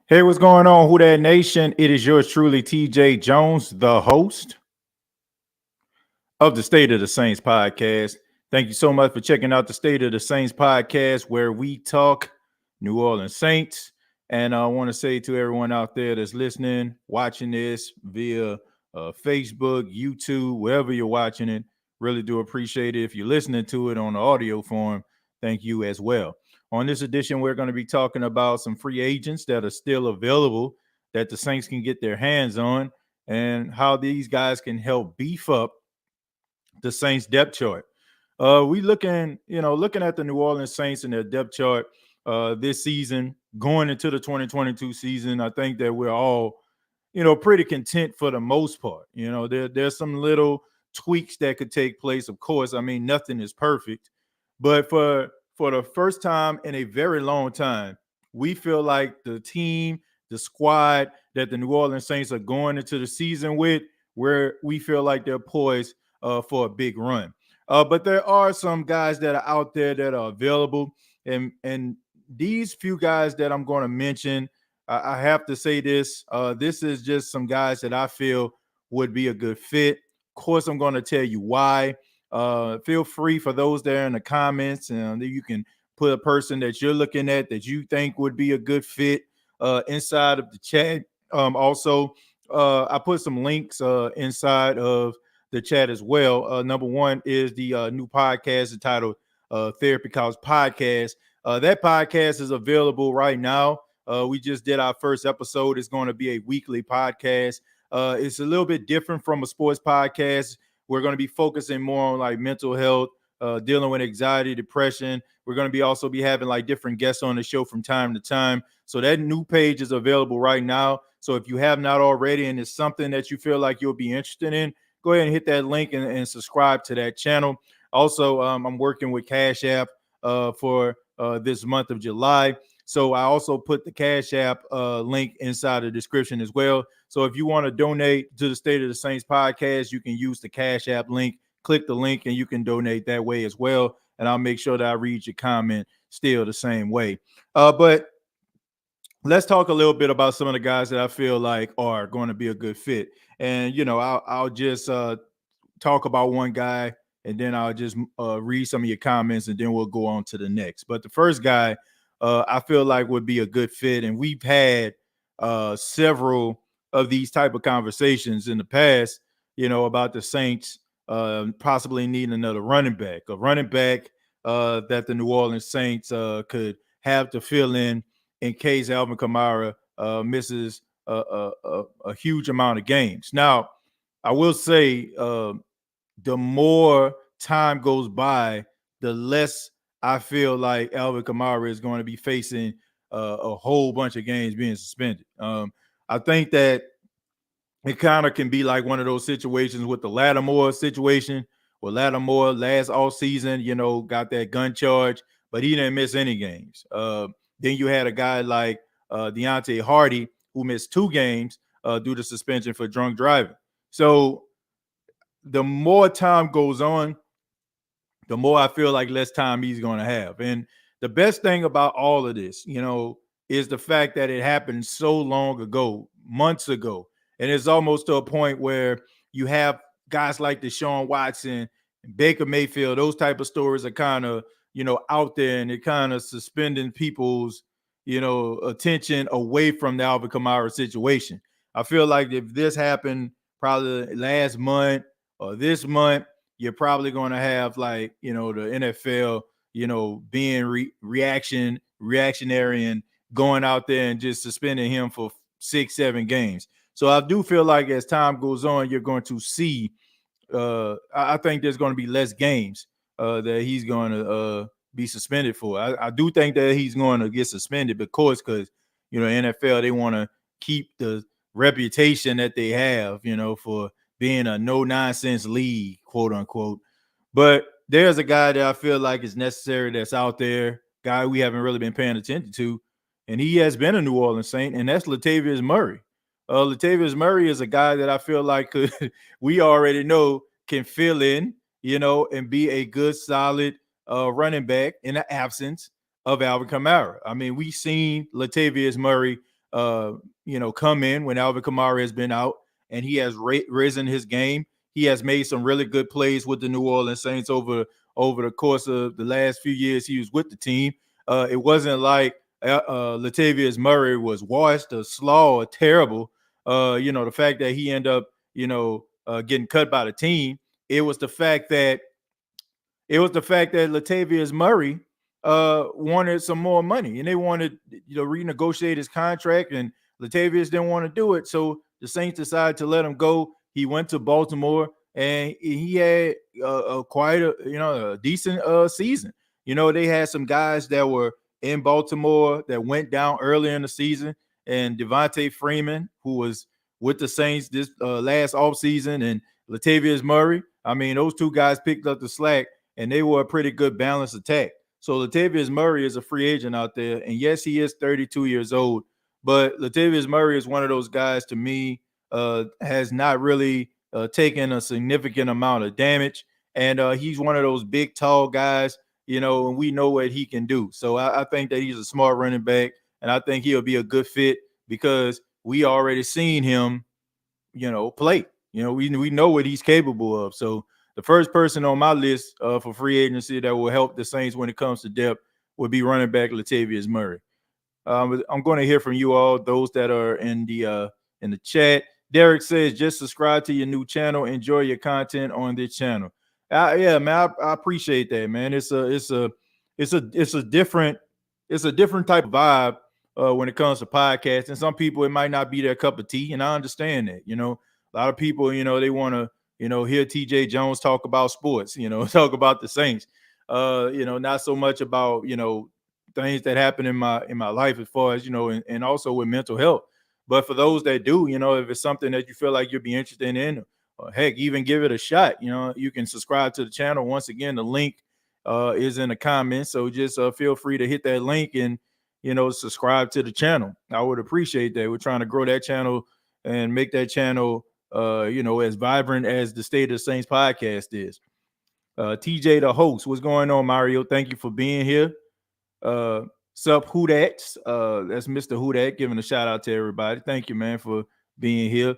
Hey, what's going on, Who That Nation? It is yours truly, TJ Jones, the host of the State of the Saints podcast. Thank you so much for checking out the State of the Saints podcast, where we talk New Orleans Saints. And I want to say to everyone out there that's listening, watching this via Facebook, YouTube, wherever you're watching it, really do appreciate it. If you're listening to it on the audio form, thank you as well. On this edition, we're going to be talking about some free agents that are still available that the Saints can get their hands on and how these guys can help beef up the Saints depth chart. We looking at the New Orleans Saints and their depth chart this season, going into the 2022 season. I think that we're all, pretty content for the most part. There's some little tweaks that could take place. Of course, I mean, nothing is perfect, but for the first time in a very long time, we feel like the team, the squad that the New Orleans Saints are going into the season with, where we feel like they're poised for a big run. But there are some guys that are out there that are available, and these few guys that I'm going to mention, I have to say this. This is just some guys that I feel would be a good fit. Of course, I'm going to tell you why. Feel free for those there in the comments, and you can put a person that you're looking at that you think would be a good fit inside of the chat. Also, I put some links inside of the chat as well. Number one is the new podcast entitled Therapy Couch Podcast. That podcast is available right now. We just did our first episode. It's going to be a weekly podcast. It's a little bit different from a sports podcast. We're going to be focusing more on like mental health, dealing with anxiety, depression. We're going to be also be having like different guests on the show from time to time. So that new page is available right now. So if you have not already and it's something that you feel like you'll be interested in, go ahead and hit that link and subscribe to that channel. Also, I'm working with Cash App for this month of July. So I also put the Cash App link inside the description as well. So if you want to donate to the State of the Saints podcast, you can use the Cash App link. Click the link and you can donate that way as well. And I'll make sure that I read your comment still the same way. But let's talk a little bit about some of the guys that I feel like are going to be a good fit. And, I'll just talk about one guy and then I'll just read some of your comments and then we'll go on to the next. But the first guy I feel like would be a good fit. And we've had several of these type of conversations in the past, about the Saints possibly needing another running back, a running back that the New Orleans Saints could have to fill in case Alvin Kamara misses a huge amount of games. Now, I will say the more time goes by, the less I feel like Alvin Kamara is going to be facing a whole bunch of games being suspended. I think that it kind of can be like one of those situations with the Lattimore situation, where Lattimore last offseason, got that gun charge, but he didn't miss any games. Then you had a guy like Deontay Hardy who missed 2 games due to suspension for drunk driving. So the more time goes on, the more I feel like less time he's going to have. And the best thing about all of this, is the fact that it happened so long ago, months ago. And it's almost to a point where you have guys like Deshaun Watson and Baker Mayfield. Those type of stories are kind of, out there, and it kind of suspending people's, attention away from the Alvin Kamara situation. I feel like if this happened probably last month or this month, you're probably going to have like, the NFL, being reactionary and going out there and just suspending him for 6-7 games. So I do feel like as time goes on, you're going to see, I think there's going to be less games that he's going to be suspended for. I do think that he's going to get suspended because NFL, they want to keep the reputation that they have, for being a no-nonsense league, quote unquote. But there's a guy that I feel like is necessary that's out there, guy we haven't really been paying attention to, and he has been a New Orleans Saint, and that's Latavius Murray. Latavius Murray is a guy that I feel like we already know can fill in, and be a good, solid running back in the absence of Alvin Kamara. I mean, we've seen Latavius Murray come in when Alvin Kamara has been out, and he has risen his game. He has made some really good plays with the New Orleans Saints over the course of the last few years he was with the team. It wasn't like Latavius Murray was washed or slaw or terrible. The fact that he ended up, getting cut by the team. It was the fact that Latavius Murray wanted some more money, and they wanted renegotiate his contract, and Latavius didn't want to do it, so the Saints decided to let him go. He went to Baltimore, and he had quite a decent season. They had some guys that were in Baltimore that went down early in the season, and Devontae Freeman, who was with the Saints this last offseason, and Latavius Murray. I mean, those two guys picked up the slack, and they were a pretty good balanced attack. So Latavius Murray is a free agent out there, and yes, he is 32 years old, but Latavius Murray is one of those guys, to me, has not really taken a significant amount of damage, and he's one of those big, tall guys, and we know what he can do. So I think that he's a smart running back, and I think he'll be a good fit because we already seen him, play. We know what he's capable of. So the first person on my list for free agency that will help the Saints when it comes to depth would be running back Latavius Murray. I'm going to hear from you all, those that are in the chat. Derek says, just subscribe to your new channel. Enjoy your content on this channel. Yeah, man, I appreciate that, man. It's a different type of vibe when it comes to podcasts. And some people, it might not be their cup of tea, and I understand that. A lot of people, they want to, hear TJ Jones talk about sports, talk about the Saints, not so much about, things that happen in my life as far as, and also with mental health. But for those that do, if it's something that you feel like you'd be interested in, or heck, even give it a shot, you can subscribe to the channel. Once again, the link is in the comments. So just feel free to hit that link and, subscribe to the channel. I would appreciate that. We're trying to grow that channel and make that channel as vibrant as the State of the Saints podcast is. TJ, the host, what's going on, Mario? Thank you for being here. Sup, Hudat? That's Mr. Hudat giving a shout out to everybody. Thank you, man, for being here.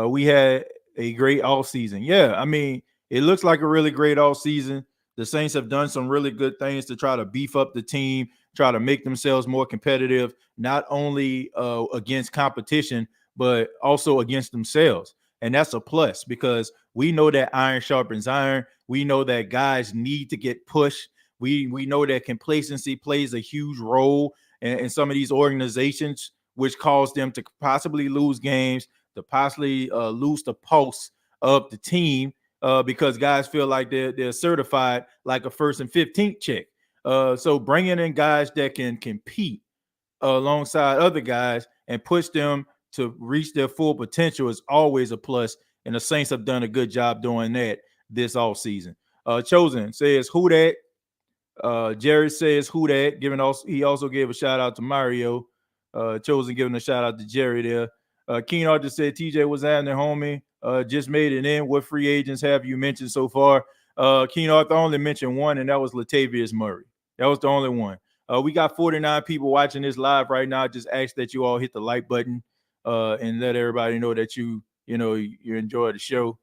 We had a great offseason. Yeah, I mean, it looks like a really great offseason. The Saints have done some really good things to try to beef up the team, try to make themselves more competitive, not only against competition, but also against themselves. And that's a plus because we know that iron sharpens iron. We know that guys need to get pushed. We know that complacency plays a huge role in some of these organizations, which cause them to possibly lose games, to possibly lose the pulse of the team because guys feel like they're certified like a first and 15th check. So bringing in guys that can compete alongside other guys and push them to reach their full potential is always a plus, and the Saints have done a good job doing that this offseason. Chosen says, who that? Jerry says, who that? He also gave a shout out to Mario. Chosen giving a shout out to Jerry there. Keen Archer said, TJ was happening, homie. Just made it in. What free agents have you mentioned so far? Keen Arthur only mentioned one, and that was Latavius Murray. That was the only one. We got 49 people watching this live right now. Just ask that you all hit the like button and let everybody know that you enjoy the show.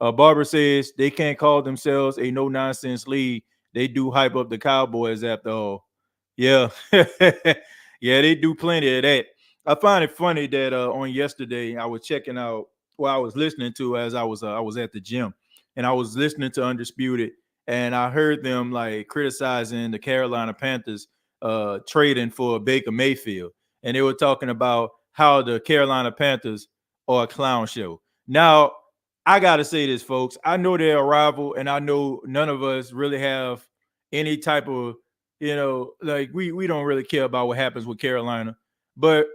Barbara says they can't call themselves a no-nonsense league. They do hype up the Cowboys after all. Yeah. Yeah, they do plenty of that. I find it funny that on yesterday I was checking out what I was listening to as I was at the gym, and I was listening to Undisputed, and I heard them like criticizing the Carolina Panthers trading for Baker Mayfield, and they were talking about how the Carolina Panthers are a clown show. Now, I gotta say this, folks. I know they're a rival, and I know none of us really have any type of, like we don't really care about what happens with Carolina. But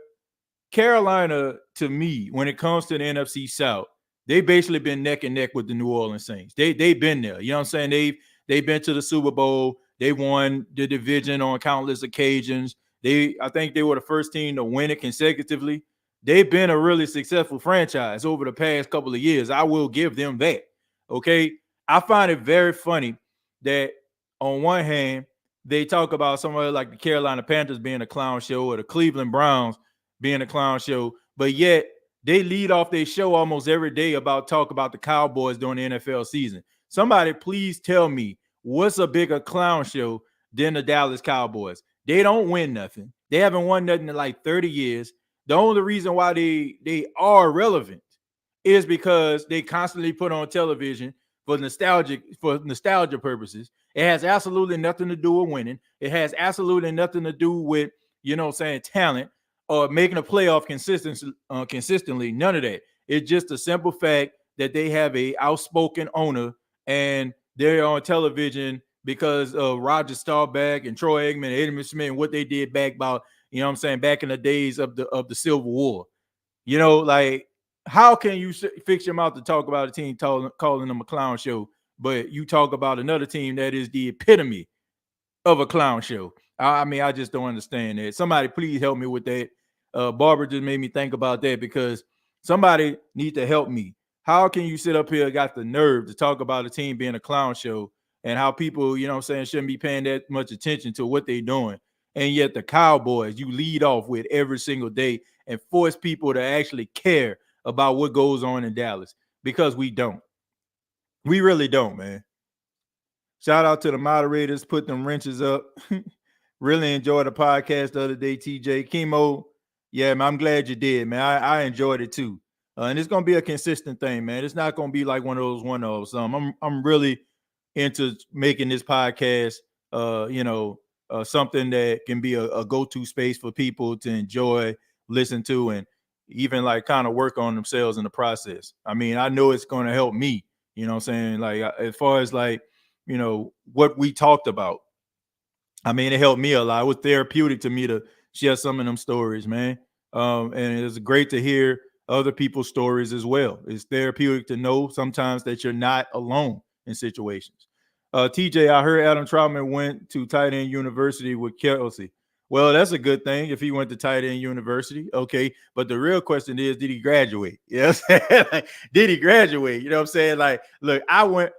Carolina, to me, when it comes to the NFC South, they basically been neck and neck with the New Orleans Saints. They've been there. You know what I'm saying? They've been to the Super Bowl. They won the division on countless occasions. I think they were the first team to win it consecutively. They've been a really successful franchise over the past couple of years. I will give them that. Okay. I find it very funny that on one hand, they talk about somebody like the Carolina Panthers being a clown show or the Cleveland Browns being a clown show, but yet they lead off their show almost every day talk about the Cowboys during the NFL season. Somebody please tell me what's a bigger clown show than the Dallas Cowboys. They don't win nothing. They haven't won nothing in like 30 years. The only reason why they are relevant is because they constantly put on television for nostalgia purposes. It has absolutely nothing to do with winning. It has absolutely nothing to do with, talent or making a playoff consistently. None of that. It's just a simple fact that they have a outspoken owner and they're on television because of Roger Staubach and Troy Aikman, and Eddie Smith, and what they did back back in the days of the Civil War. Like, how can you fix your mouth to talk about a team calling them a clown show, but you talk about another team that is the epitome of a clown show? I just don't understand that. Somebody please help me with that. Barbara just made me think about that because somebody needs to help me. How can you sit up here, got the nerve to talk about a team being a clown show and how people, shouldn't be paying that much attention to what they're doing? And yet the Cowboys, you lead off with every single day and force people to actually care about what goes on in Dallas, because we don't. We really don't, man. Shout out to the moderators, put them wrenches up. Really enjoyed the podcast the other day, TJ. Chemo, yeah, man, I'm glad you did, man. I enjoyed it too. And it's gonna be a consistent thing, man. It's not gonna be like one of those one-offs. I'm really into making this podcast, something that can be a go-to space for people to enjoy, listen to, and even like kind of work on themselves in the process. I know it's going to help me, like as far as like, what we talked about. It helped me a lot. It was therapeutic to me to share some of them stories, man. And it's great to hear other people's stories as well. It's therapeutic to know sometimes that you're not alone in situations. TJ, I heard Adam Troutman went to tight end university with Kelsey. Well, that's a good thing if he went to tight end university. Okay. But the real question is, did he graduate? Yes. Like, did he graduate? You know what I'm saying? Like, look, I went,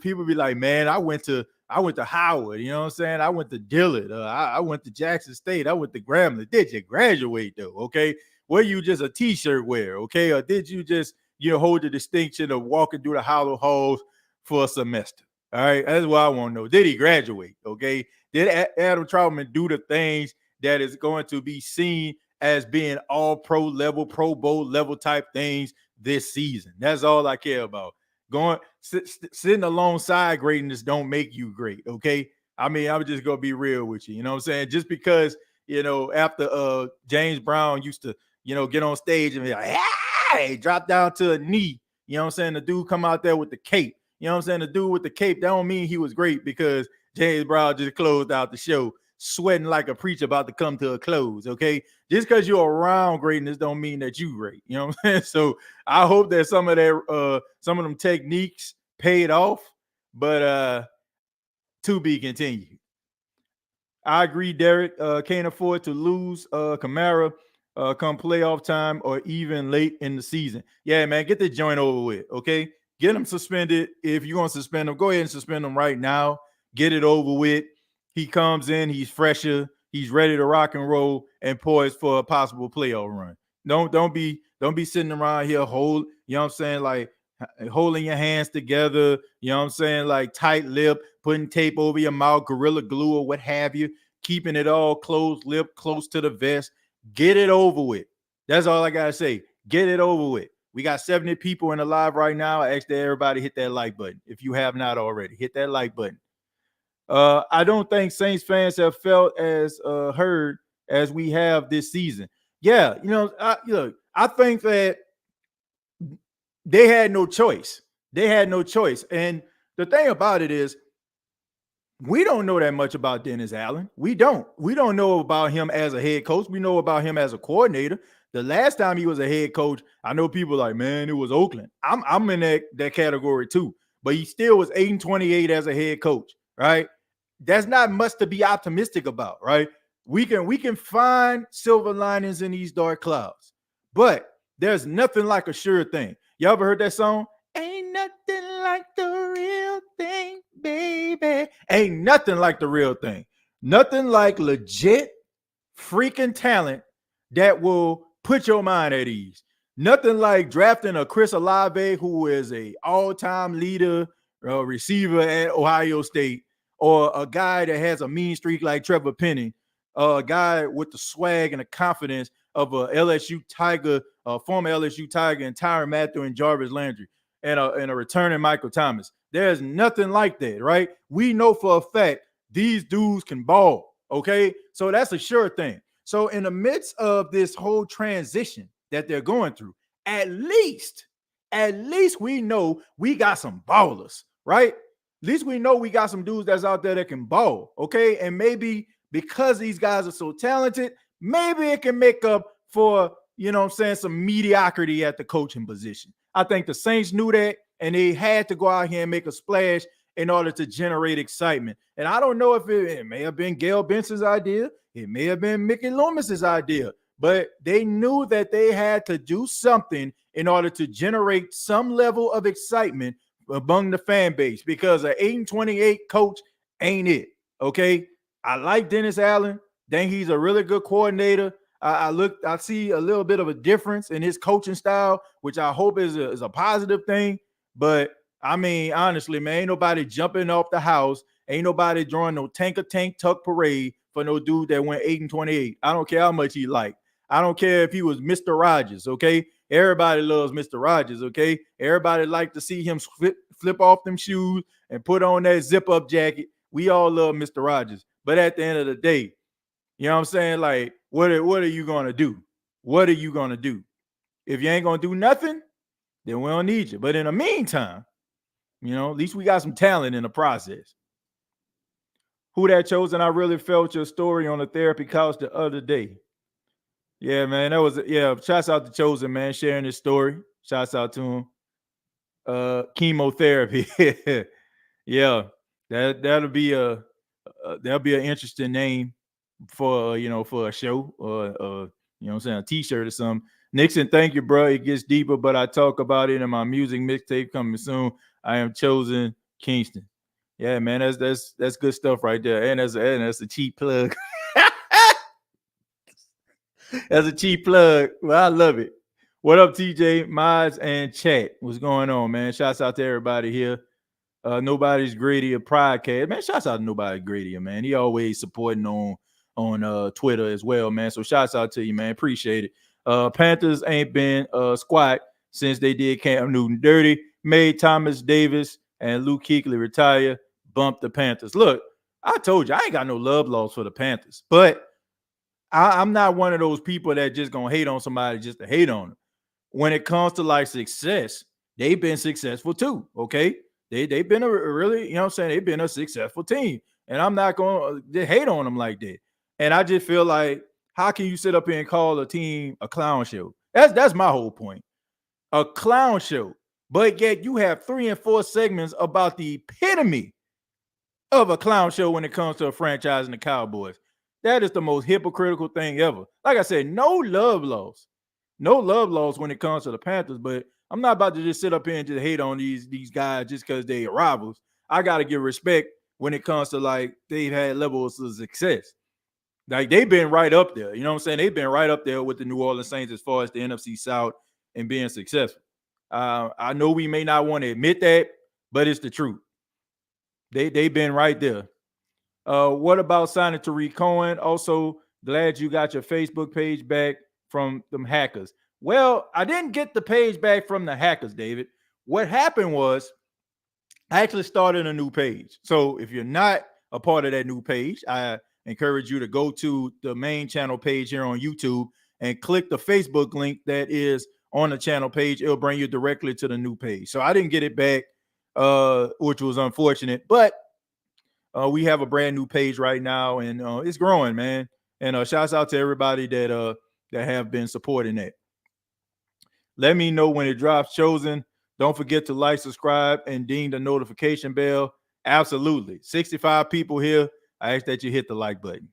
people be like, man, I went to Howard, you know what I'm saying? I went to Dillard. I went to Jackson State. I went to Grambling. Did you graduate though? Okay. Were you just a t-shirt wearer? Okay. Or did you just, hold the distinction of walking through the hollow halls for a semester? All right. That's what I want to know. Did he graduate? Okay. Did Adam Troutman do the things that is going to be seen as being all pro level, Pro Bowl level type things this season? That's all I care about. Sitting alongside greatness don't make you great. Okay. I'm just going to be real with you. You know what I'm saying? Just because, after James Brown used to, get on stage and be like, hey, drop down to a knee. You know what I'm saying? The dude come out there with the cape. You know what I'm saying? The dude with the cape, that don't mean he was great because James Brown just closed out the show, sweating like a preacher about to come to a close, okay? Just because you're around greatness don't mean that you great. You know what I'm saying? So I hope that some of them techniques paid off, but to be continued. I agree, Derek. Can't afford to lose Kamara come playoff time or even late in the season. Yeah, man, get the joint over with, okay? Get him suspended. If you're going to suspend him, go ahead and suspend him right now. Get it over with. He comes in, he's fresher, he's ready to rock and roll and poised for a possible playoff run. Don't be sitting around here like holding your hands together, you know what I'm saying, like tight lip, putting tape over your mouth, Gorilla Glue or what have you, keeping it all closed lip, close to the vest. Get it over with. That's all I gotta say. Get it over with. We got 70 people in the live right now. I ask that everybody hit that like button. If you have not already, hit that like button. I don't think Saints fans have felt as heard as we have this season. Yeah, I think that they had no choice. They had no choice. And the thing about it is, we don't know that much about Dennis Allen. We don't know about him as a head coach. We know about him as a coordinator. The last time he was a head coach, I know people like, man, it was Oakland. I'm in that category too. But he still was 8-28 as a head coach, right? That's not much to be optimistic about, right? We can find silver linings in these dark clouds, but there's nothing like a sure thing. Y'all ever heard that song? Ain't nothing like the real thing, baby. Ain't nothing like the real thing. Nothing like legit freaking talent that will put your mind at ease. Nothing like drafting a Chris Olave, who is a all-time leader receiver at Ohio State, or a guy that has a mean streak like Trevor Penning, a guy with the swag and the confidence of a LSU Tiger, former LSU Tiger, and Tyrann Mathieu and Jarvis Landry, and a returning Michael Thomas. There's nothing like that, right? We know for a fact these dudes can ball, okay? So that's a sure thing. So in the midst of this whole transition that they're going through, at least we know we got some ballers, right? At least we know we got some dudes that's out there that can ball, okay? And maybe because these guys are so talented, maybe it can make up for, you know what I'm saying, some mediocrity at the coaching position. I think the Saints knew that, and they had to go out here and make a splash in order to generate excitement. And I don't know if it may have been Gail Benson's idea. It may have been Mickey Loomis's idea, but they knew that they had to do something in order to generate some level of excitement among the fan base, because an 8-28 coach ain't it, okay? I like Dennis Allen. Think he's a really good coordinator. I see a little bit of a difference in his coaching style, which I hope is a positive thing. But I mean, honestly, man, ain't nobody jumping off the house. Ain't nobody drawing no tank tuck parade for no dude that went 8-28. I don't care how much he liked. I don't care if he was Mr. Rogers, okay? Everybody loves Mr. Rogers, okay? Everybody like to see him flip off them shoes and put on that zip-up jacket. We all love Mr. Rogers. But at the end of the day, you know what I'm saying? Like, what are you going to do? What are you going to do? If you ain't going to do nothing, then we don't need you. But in the meantime, you know, at least we got some talent in the process. Who that chosen? I really felt your story on the therapy couch the other day. Yeah, man, that was shouts out to Chosen, man, sharing his story. Shouts out to him. Chemotherapy. Yeah, that'll be an interesting name for for a show, or you know what I'm saying, a t-shirt or something. Nixon, thank you, bro. It gets deeper, but I talk about it in my music mixtape coming soon. I am Chosen Kingston. Yeah, man, that's good stuff right there. And that's a cheap plug. That's a cheap plug. Well, I love it. What up, TJ, Mods, and chat? What's going on, man? Shouts out to everybody here. Nobody's Greedier podcast, man. Shouts out to Nobody Greedier, man. He always supporting on Twitter as well, man. So shouts out to you, man. Appreciate it. Panthers ain't been squat since they did Cam Newton dirty, made Thomas Davis and Luke Kuechly retire, bumped the Panthers. Look, I told you I ain't got no love loss for the Panthers, but I'm not one of those people that just gonna hate on somebody just to hate on them. When it comes to like success, they've been successful too. Okay, they've been a really, you know what I'm saying, they've been a successful team, and I'm not gonna hate on them like that. And I just feel like, how can you sit up here and call a team a clown show? That's my whole point. A clown show, but yet you have 3 and 4 segments about the epitome of a clown show when it comes to a franchise and the Cowboys. That is the most hypocritical thing ever. Like I said, no love loss. No love loss when it comes to the Panthers, but I'm not about to just sit up here and just hate on these guys just because they're rivals. I got to give respect when it comes to, like, they've had levels of success. Like, they've been right up there. You know what I'm saying? They've been right up there with the New Orleans Saints as far as the NFC South and being successful. I know we may not want to admit that, but it's the truth. They've been right there. What about signing Tariq Cohen? Also, glad you got your Facebook page back from them hackers. Well, I didn't get the page back from the hackers, David. What happened was I actually started a new page. So if you're not a part of that new page, I encourage you to go to the main channel page here on YouTube and click the Facebook link that is on the channel page. It'll bring you directly to the new page. So I didn't get it back, which was unfortunate, but we have a brand new page right now, and it's growing, man. And shouts out to everybody that have been supporting that. Let me know when it drops, Chosen. Don't forget to like, subscribe, and ding the notification bell. Absolutely. 65 people here. I ask that you hit the like button.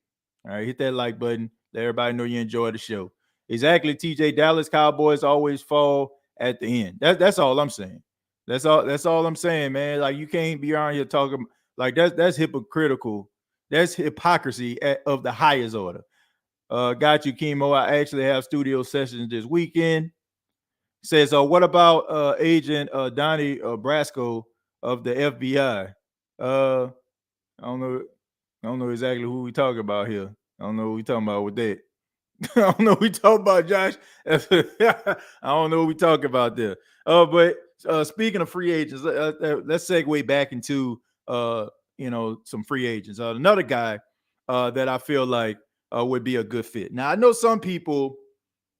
All right, hit that like button. Let everybody know you enjoy the show. Exactly, TJ. Dallas Cowboys always fall at the end. That's all I'm saying. That's all I'm saying, man. Like, you can't be around here talking like that's hypocritical. That's hypocrisy of the highest order. Got you, Chemo. I actually have studio sessions this weekend. Says, what about Agent Donnie Brasco of the FBI? I don't know. I don't know exactly who we talking about here. I don't know what we talking about with that. I don't know what we talking about, Josh. I don't know what we talking about there. But speaking of free agents, let's segue back into some free agents. Another guy that I feel like would be a good fit. Now I know some people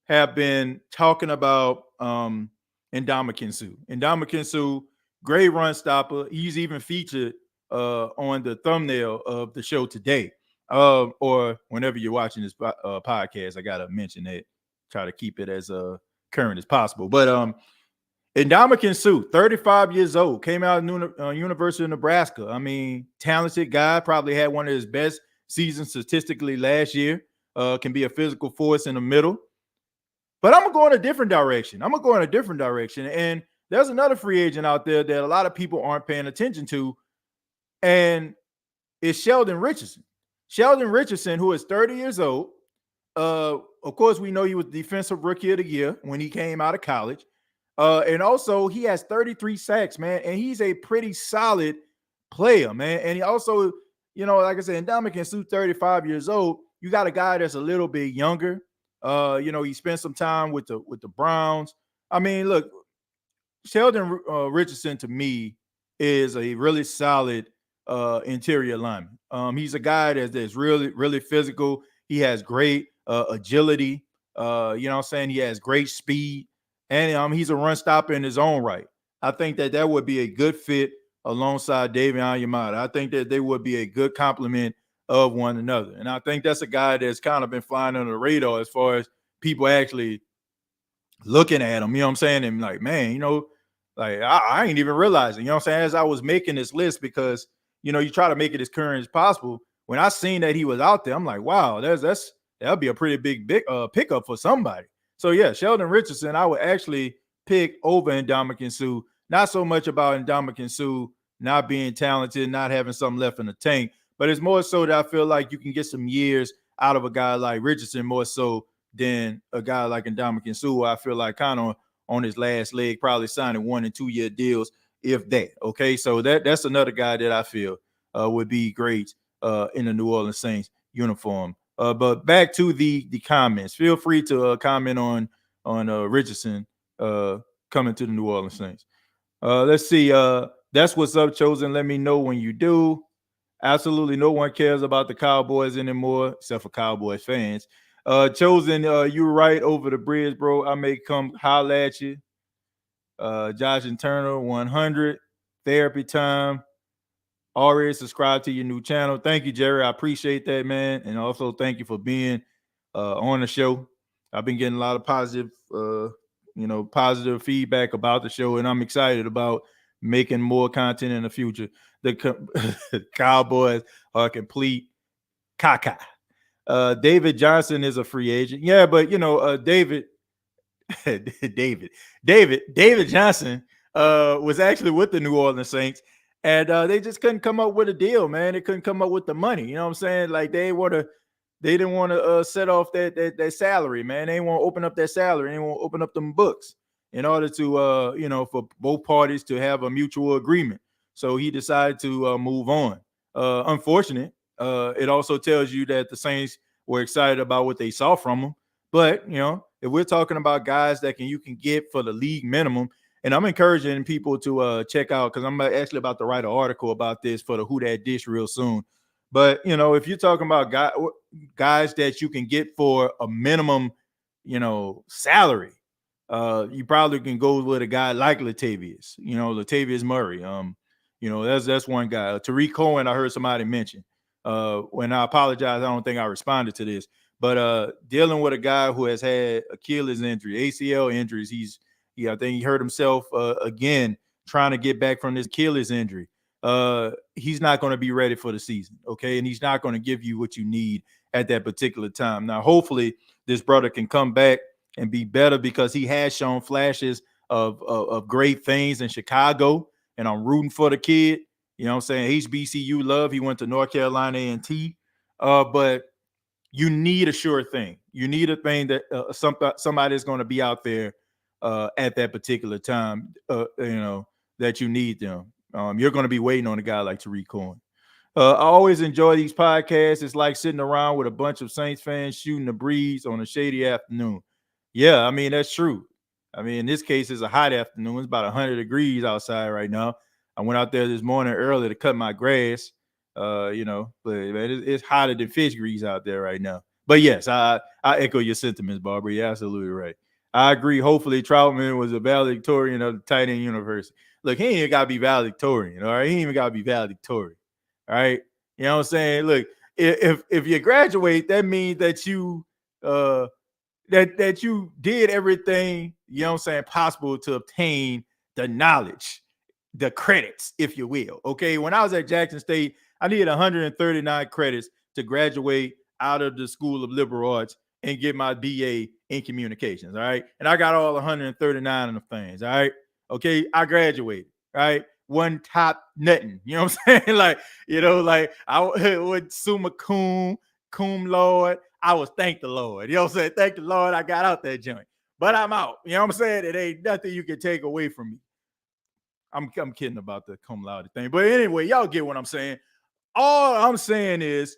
have been talking about Ndamukong Suh. Ndamukong Suh, great run stopper. He's even featured on the thumbnail of the show today. Or whenever you're watching this podcast, I gotta mention that. Try to keep it as current as possible. But Ndamukong Suh, 35 years old, came out of University of Nebraska. I mean, talented guy, probably had one of his best seasons statistically last year. Can be a physical force in the middle. But I'm gonna go in a different direction. And there's another free agent out there that a lot of people aren't paying attention to, and it's Sheldon Richardson. Sheldon Richardson, who is 30 years old. Of course, we know he was Defensive Rookie of the Year when he came out of college. And also, he has 33 sacks, man, and he's a pretty solid player, man. And he also, like I said, Ndamukong Suh, 35 years old. You got a guy that's a little bit younger. He spent some time with the Browns. I mean, look, Sheldon Richardson to me is a really solid interior lineman. He's a guy that's really, really physical. He has great agility. You know what I'm saying? He has great speed, and he's a run stopper in his own right. I think that would be a good fit alongside David Onyemata. I think that they would be a good complement of one another. And I think that's a guy that's kind of been flying under the radar as far as people actually looking at him, you know what I'm saying? And like, man, like I ain't even realizing, you know what I'm saying? As I was making this list, because, you try to make it as current as possible. When I seen that he was out there, I'm like, wow, that'll be a pretty big pickup for somebody. So yeah, Sheldon Richardson, I would actually pick over Ndamukong Suh. Not so much about Ndamukong Suh not being talented, not having something left in the tank, but it's more so that I feel like you can get some years out of a guy like Richardson more so than a guy like Ndamukong Suh. I feel like kind of on his last leg, probably signing 1 and 2 year deals, if that. Okay, so that's another guy that I feel would be great in the New Orleans Saints uniform. But back to the comments. Feel free to comment on Richardson coming to the New Orleans Saints. Let's see. That's what's up, Chosen. Let me know when you do. Absolutely no one cares about the Cowboys anymore, except for Cowboys fans. Chosen, you right over the bridge, bro. I may come holler at you. Josh and Turner, 100. Therapy time. Already subscribed to your new channel. Thank you, Jerry. I appreciate that, man. And also thank you for being on the show. I've been getting a lot of positive feedback about the show, and I'm excited about making more content in the future. The Cowboys are complete caca. David Johnson is a free agent. Yeah, but David Johnson was actually with the New Orleans Saints, and they just couldn't come up with a deal, man. They couldn't come up with the money. You know what I'm saying? Like they didn't want to set off that salary, man. They want to open up that salary. They want to open up them books in order to for both parties to have a mutual agreement. So he decided to move on. Unfortunate. It also tells you that the Saints were excited about what they saw from him. But, if we're talking about guys that you can get for the league minimum, and I'm encouraging people to check out, because I'm actually about to write an article about this for the Who Dat Dish real soon. But, if you're talking about guys that you can get for a minimum, salary, you probably can go with a guy like Latavius, Latavius Murray. That's one guy. Tariq Cohen, I heard somebody mention. When I apologize, I don't think I responded to this. But dealing with a guy who has had Achilles injury, ACL injuries, I think he hurt himself again trying to get back from this Achilles injury. He's not going to be ready for the season, okay? And he's not going to give you what you need at that particular time. Now, hopefully, this brother can come back and be better, because he has shown flashes of great things in Chicago, and I'm rooting for the kid. You know what I'm saying? HBCU love. He went to North Carolina A&T. But you need a sure thing. You need a thing that somebody is going to be out there at that particular time, that you need them. You're going to be waiting on a guy like Tariq Cohen. I always enjoy these podcasts. It's like sitting around with a bunch of Saints fans shooting the breeze on a shady afternoon. Yeah, I mean, that's true. I mean, in this case, it's a hot afternoon. It's about 100 degrees outside right now. I went out there this morning early to cut my grass, but man, it's hotter than fish grease out there right now. But yes, I echo your sentiments, Barbara. You're absolutely right. I agree. Hopefully, Troutman was a valedictorian of the tight end university. Look, he ain't even got to be valedictorian, all right? He ain't even got to be valedictorian, all right? You know what I'm saying? Look, if you graduate, that means that you that you did everything, you know what I'm saying, possible to obtain the knowledge, the credits, if you will. Okay. When I was at Jackson State, I needed 139 credits to graduate out of the School of Liberal Arts and get my BA in communications. All right. And I got all 139 of the things. All right. Okay. I graduated. All right. One top nothing. You know what I'm saying? like I went summa cum laude. I was thank the Lord. You know what I'm saying? Thank the Lord I got out that joint. But I'm out. You know what I'm saying? It ain't nothing you can take away from me. I'm kidding about the cum laude thing. But anyway, y'all get what I'm saying. All I'm saying is,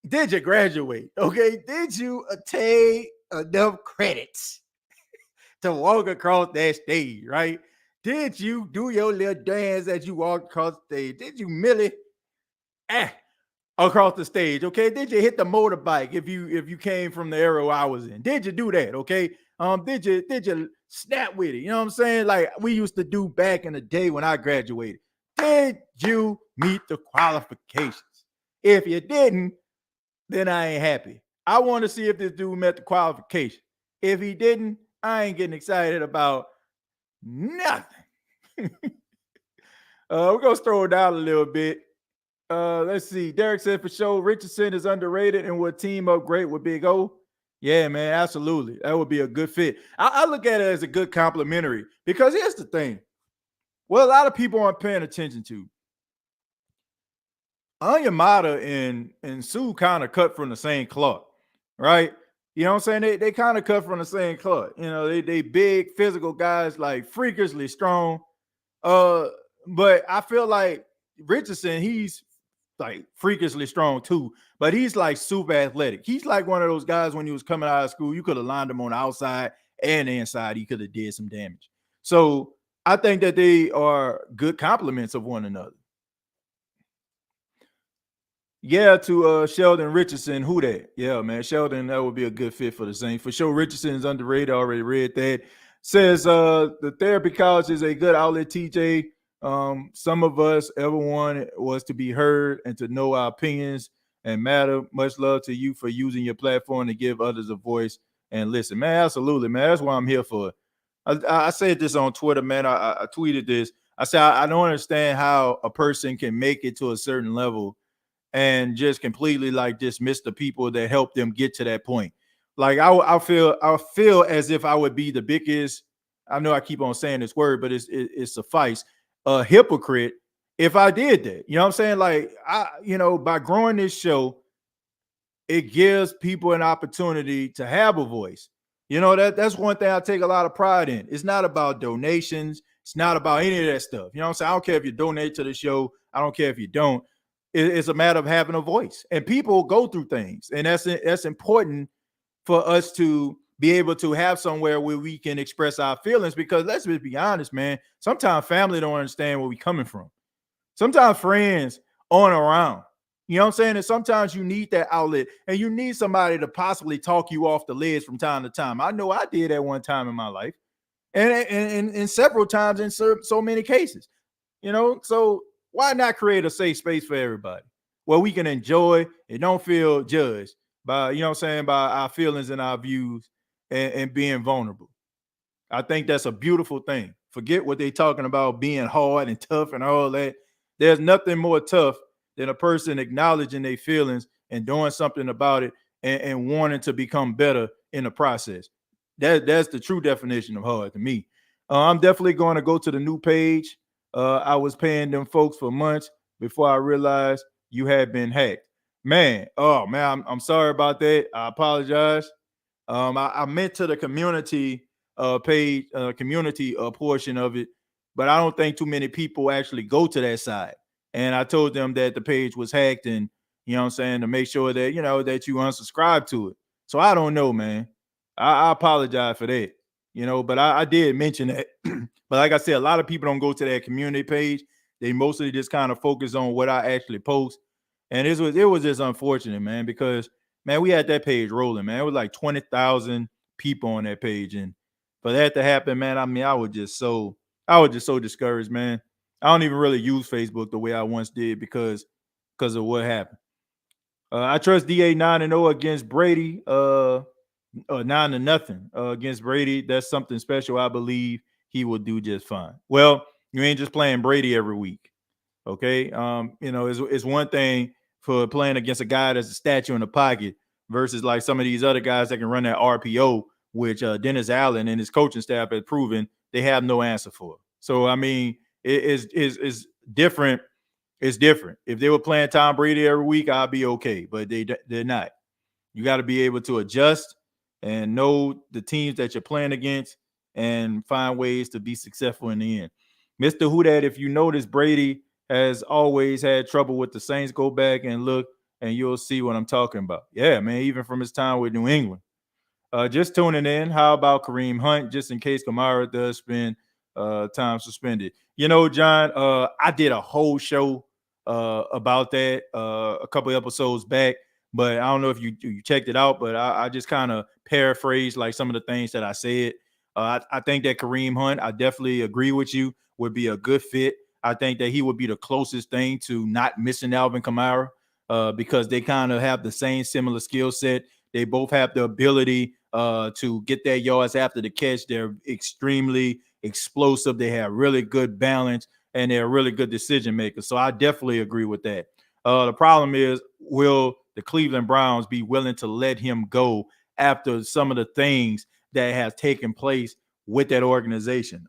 did you graduate? Okay. Did you attain enough credits to walk across that stage, right? Did you do your little dance as you walked across the stage? Did you merely across the stage? Okay. Did you hit the motorbike if you came from the era I was in? Did you do that? Okay. Did you snap with it? You know what I'm saying? Like we used to do back in the day when I graduated. Did you meet the qualifications? If you didn't, then I ain't happy. I want to see if this dude met the qualification. If he didn't, I ain't getting excited about nothing. We're gonna throw it down a little bit. Let's see. Derek said for sure Richardson is underrated and would team up great with Big O. Yeah, man, absolutely. That would be a good fit. I look at it as a good complimentary because here's the thing. Well, a lot of people aren't paying attention to. Onyemata and Sue kind of cut from the same cloth, right? You know what I'm saying? They kind of cut from the same cloth. You know, they big physical guys, like freakishly strong. But I feel like Richardson, he's like freakishly strong too, but he's like super athletic. He's like one of those guys when he was coming out of school, you could have lined him on the outside and the inside. He could have did some damage. So I think that they are good complements of one another. Yeah, to Sheldon Richardson, who that? Yeah, man, Sheldon, that would be a good fit for the Saints. For sure, Richardson is underrated. I already read that. Says the therapy couch is a good outlet, TJ. Some of us ever wanted was to be heard and to know our opinions and matter. Much love to you for using your platform to give others a voice and listen. Man, absolutely, man. That's what I'm here for. I said this on Twitter, man. I tweeted this. I said, I don't understand how a person can make it to a certain level and just completely like dismiss the people that helped them get to that point. Like I feel as if I would be the biggest. I know I keep on saying this word, but it's suffice a hypocrite if I did that. You know what I'm saying? Like by growing this show, it gives people an opportunity to have a voice. You know, that's one thing I take a lot of pride in. It's not about donations. It's not about any of that stuff. You know what I'm saying? I don't care if you donate to the show. I don't care if you don't. It's a matter of having a voice, and people go through things, and that's important for us to be able to have somewhere where we can express our feelings. Because let's just be honest, man. Sometimes family don't understand where we're coming from. Sometimes friends aren't around. You know what I'm saying? And sometimes you need that outlet, and you need somebody to possibly talk you off the ledge from time to time. I know I did at one time in my life, and several times in so many cases. You know, so why not create a safe space for everybody where we can enjoy and don't feel judged by, you know what I'm saying, by our feelings and our views and being vulnerable. I think that's a beautiful thing. Forget what they're talking about being hard and tough and all that. There's nothing more tough than a person acknowledging their feelings and doing something about it and wanting to become better in the process. That's the true definition of hard to me. I'm definitely going to go to the new page. I was paying them folks for months before I realized you had been hacked. Man, oh man, I'm sorry about that. I apologize. I meant to the community page, community portion of it, but I don't think too many people actually go to that side. And I told them that the page was hacked, and you know what I'm saying, to make sure that that you unsubscribe to it. So I don't know, man. I apologize for that. But I did mention that. But like I said, a lot of people don't go to that community page. They mostly just kind of focus on what I actually post. And it was just unfortunate, man, because man, we had that page rolling, man. It was like 20,000 people on that page. And for that to happen, man, I mean, I was just so discouraged, man. I don't even really use Facebook the way I once did because of what happened. I trust DA 9-0 against Brady. 9-0 against Brady. That's something special. I believe he will do just fine. Well, you ain't just playing Brady every week. Okay. It's one thing for playing against a guy that's a statue in the pocket versus like some of these other guys that can run that RPO, which Dennis Allen and his coaching staff has proven they have no answer for. So I mean, it's different. It's different. If they were playing Tom Brady every week, I'd be okay, but they're not. You got to be able to adjust and know the teams that you're playing against and find ways to be successful in the end. Mr. Hudat, if you notice, Brady has always had trouble with the Saints. Go back and look, and you'll see what I'm talking about. Yeah, man, even from his time with New England. Just tuning in. How about Kareem Hunt, just in case Kamara does spend time suspended? John, I did a whole show about that a couple episodes back, but I don't know if you checked it out, but I just kind of paraphrased like some of the things that I said. I think that Kareem Hunt, I definitely agree with you, would be a good fit. I think that he would be the closest thing to not missing Alvin Kamara because they kind of have the same similar skill set. They both have the ability to get their yards after the catch. They're extremely explosive. They have really good balance, and they're really good decision makers. So I definitely agree with that. The problem is, will the Cleveland Browns be willing to let him go after some of the things that has taken place with that organization?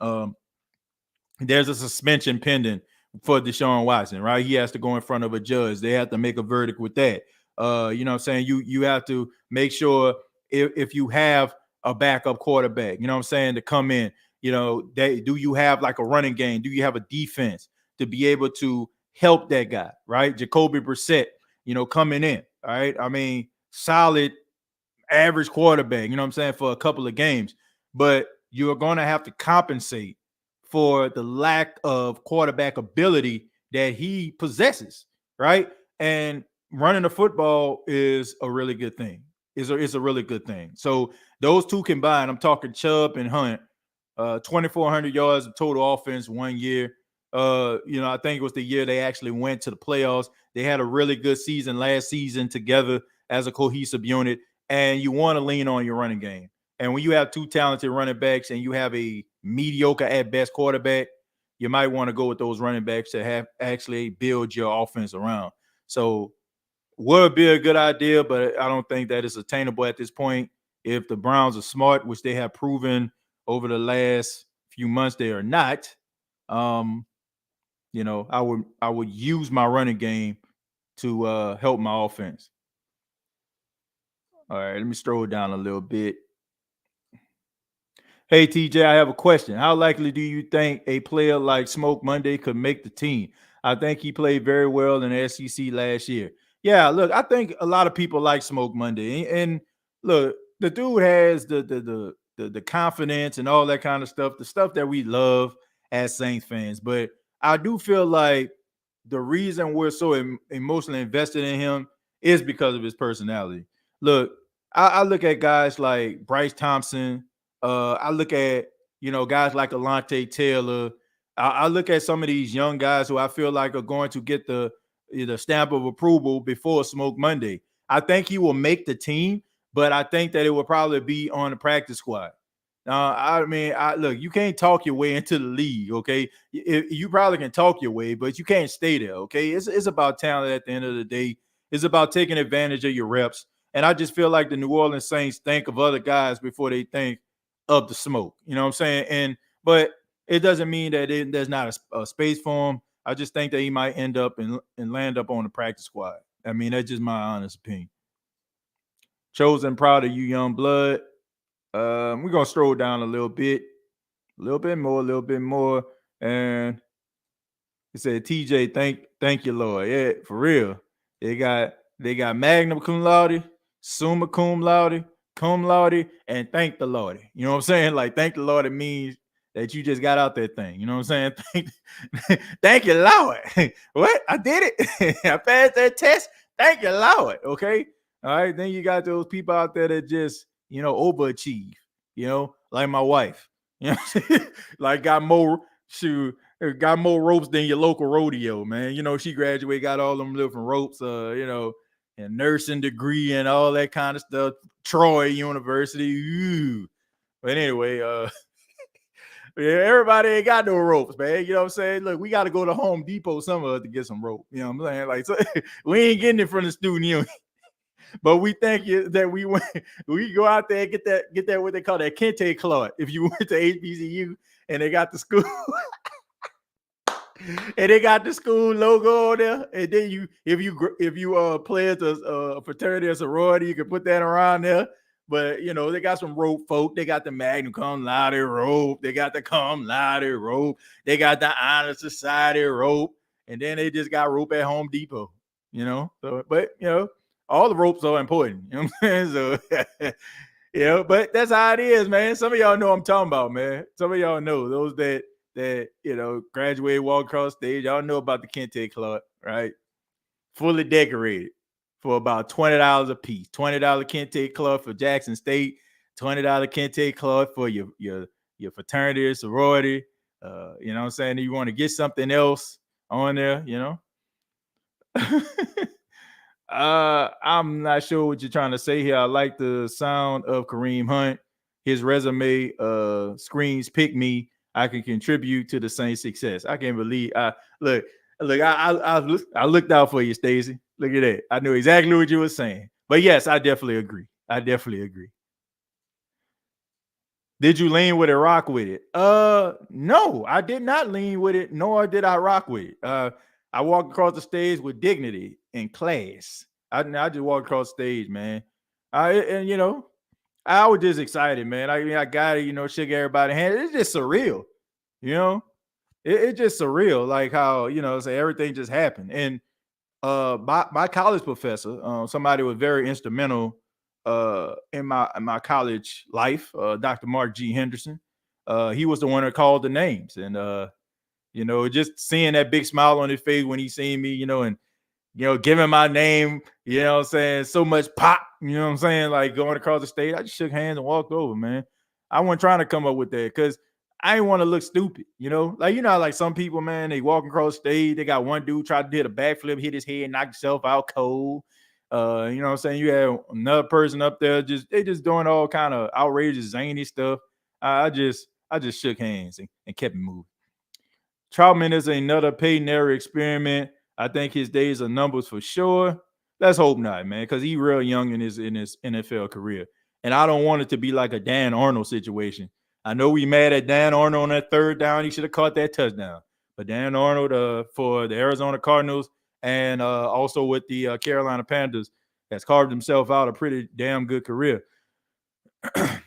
There's a suspension pending for Deshaun Watson, right? He has to go in front of a judge. They have to make a verdict with that. You know what I'm saying? You have to make sure if you have a backup quarterback, you know what I'm saying, to come in, do you have like a running game? Do you have a defense to be able to help that guy, right? Jacoby Brissett, coming in, all right? I mean, solid average quarterback, you know what I'm saying, for a couple of games, but you're going to have to compensate for the lack of quarterback ability that he possesses, right? And running the football is a really good thing. It's a really good thing. So those two combined, I'm talking Chubb and Hunt, 2,400 yards of total offense 1 year. I think it was the year they actually went to the playoffs. They had a really good season last season together as a cohesive unit, and you want to lean on your running game. And when you have two talented running backs and you have a mediocre at best quarterback, you might want to go with those running backs to have actually build your offense around. So would be a good idea, but I don't think that is attainable at this point. If the Browns are smart, which they have proven over the last few months they are not, I would use my running game to help my offense. All right, let me scroll down a little bit. Hey TJ, I have a question. How likely do you think a player like Smoke Monday could make the team? I think he played very well in the SEC last year. Yeah, look, I think a lot of people like Smoke Monday, and look, the dude has the confidence and all that kind of stuff, the stuff that we love as Saints fans. But I do feel like the reason we're so emotionally invested in him is because of his personality. Look, I look at guys like Bryce Thompson. I look at guys like Alante Taylor. I look at some of these young guys who I feel like are going to get the stamp of approval before Smoke Monday. I think he will make the team, but I think that it will probably be on the practice squad. I mean, look, you can't talk your way into the league, okay? You probably can talk your way, but you can't stay there, okay? It's about talent at the end of the day. It's about taking advantage of your reps. And I just feel like the New Orleans Saints think of other guys before they think of the smoke. You know what I'm saying? But it doesn't mean that there's not a space for him. I just think that he might end up and land up on the practice squad. I mean, that's just my honest opinion. Chosen, proud of you, young blood. We're gonna stroll down a little bit more. And he said, TJ, thank you, Lord. Yeah, for real. They got magna cum laude, summa cum laude, and thank the Lord. You know what I'm saying? Like, thank the Lord, it means that you just got out that thing. You know what I'm saying? Thank you, Lord. What? I did it. I passed that test. Thank you, Lord. Okay. All right. Then you got those people out there that just, overachieve, like my wife. Like got more ropes than your local rodeo, man. She graduated, got all them different ropes, and nursing degree and all that kind of stuff. Troy University. Ooh. But anyway, yeah, everybody ain't got no ropes, man. You know what I'm saying? Look, we got to go to Home Depot some of us to get some rope. You know what I'm saying? Like, so, we ain't getting it from the student union. But we thank you that we go out there and get that what they call that kente cloth. If you went to HBCU and they got the school and they got the school logo on there, and then if you pledge a fraternity or sorority, you can put that around there. But they got some rope folk. They got the Magna Cum Laude rope. They got the Cum Laude rope. They got the Honor Society rope, and then they just got rope at Home Depot. So but all the ropes are important. You know what I'm saying? So but that's how it is, man. Some of y'all know what I'm talking about, man. Some of y'all know those that graduate, walk across stage. Y'all know about the kente cloth, right? Fully decorated for about $20 a piece. $20 kente cloth for Jackson State. $20 kente cloth for your fraternity or sorority. You know what I'm saying? You want to get something else on there, I'm not sure what you're trying to say here. I like the sound of Kareem Hunt. His resume screams pick me. I can contribute to the Saints' success. I can't believe look. I looked out for you, Stacey. Look at that. I knew exactly what you were saying. But yes, I definitely agree. Did you lean with it, rock with it? No, I did not lean with it, nor did I rock with it. I walked across the stage with dignity and class. I just walked across the stage, man. I was just excited, man. I got it, shook everybody's hand. It's just surreal, It's just surreal, like how everything just happened. And my college professor, somebody was very instrumental in my college life, Dr. Mark G. Henderson. He was the one that called the names, and just seeing that big smile on his face when he seen me, and giving my name, what I'm saying, so much pop, what I'm saying, like going across the stage. I just shook hands and walked over, man. I wasn't trying to come up with that because I didn't want to look stupid, like some people, man, they walking across the stage, they got one dude try to do a backflip, hit his head, knock himself out cold. You know what I'm saying? You have another person up there, they just doing all kind of outrageous, zany stuff. I just shook hands and kept it moving. Troutman is another Peyton era experiment. I think his days are numbers for sure. Let's hope not, man, because he's real young in his NFL career. And I don't want it to be like a Dan Arnold situation. I know we mad at Dan Arnold on that third down. He should have caught that touchdown. But Dan Arnold for the Arizona Cardinals and also with the Carolina Panthers has carved himself out a pretty damn good career.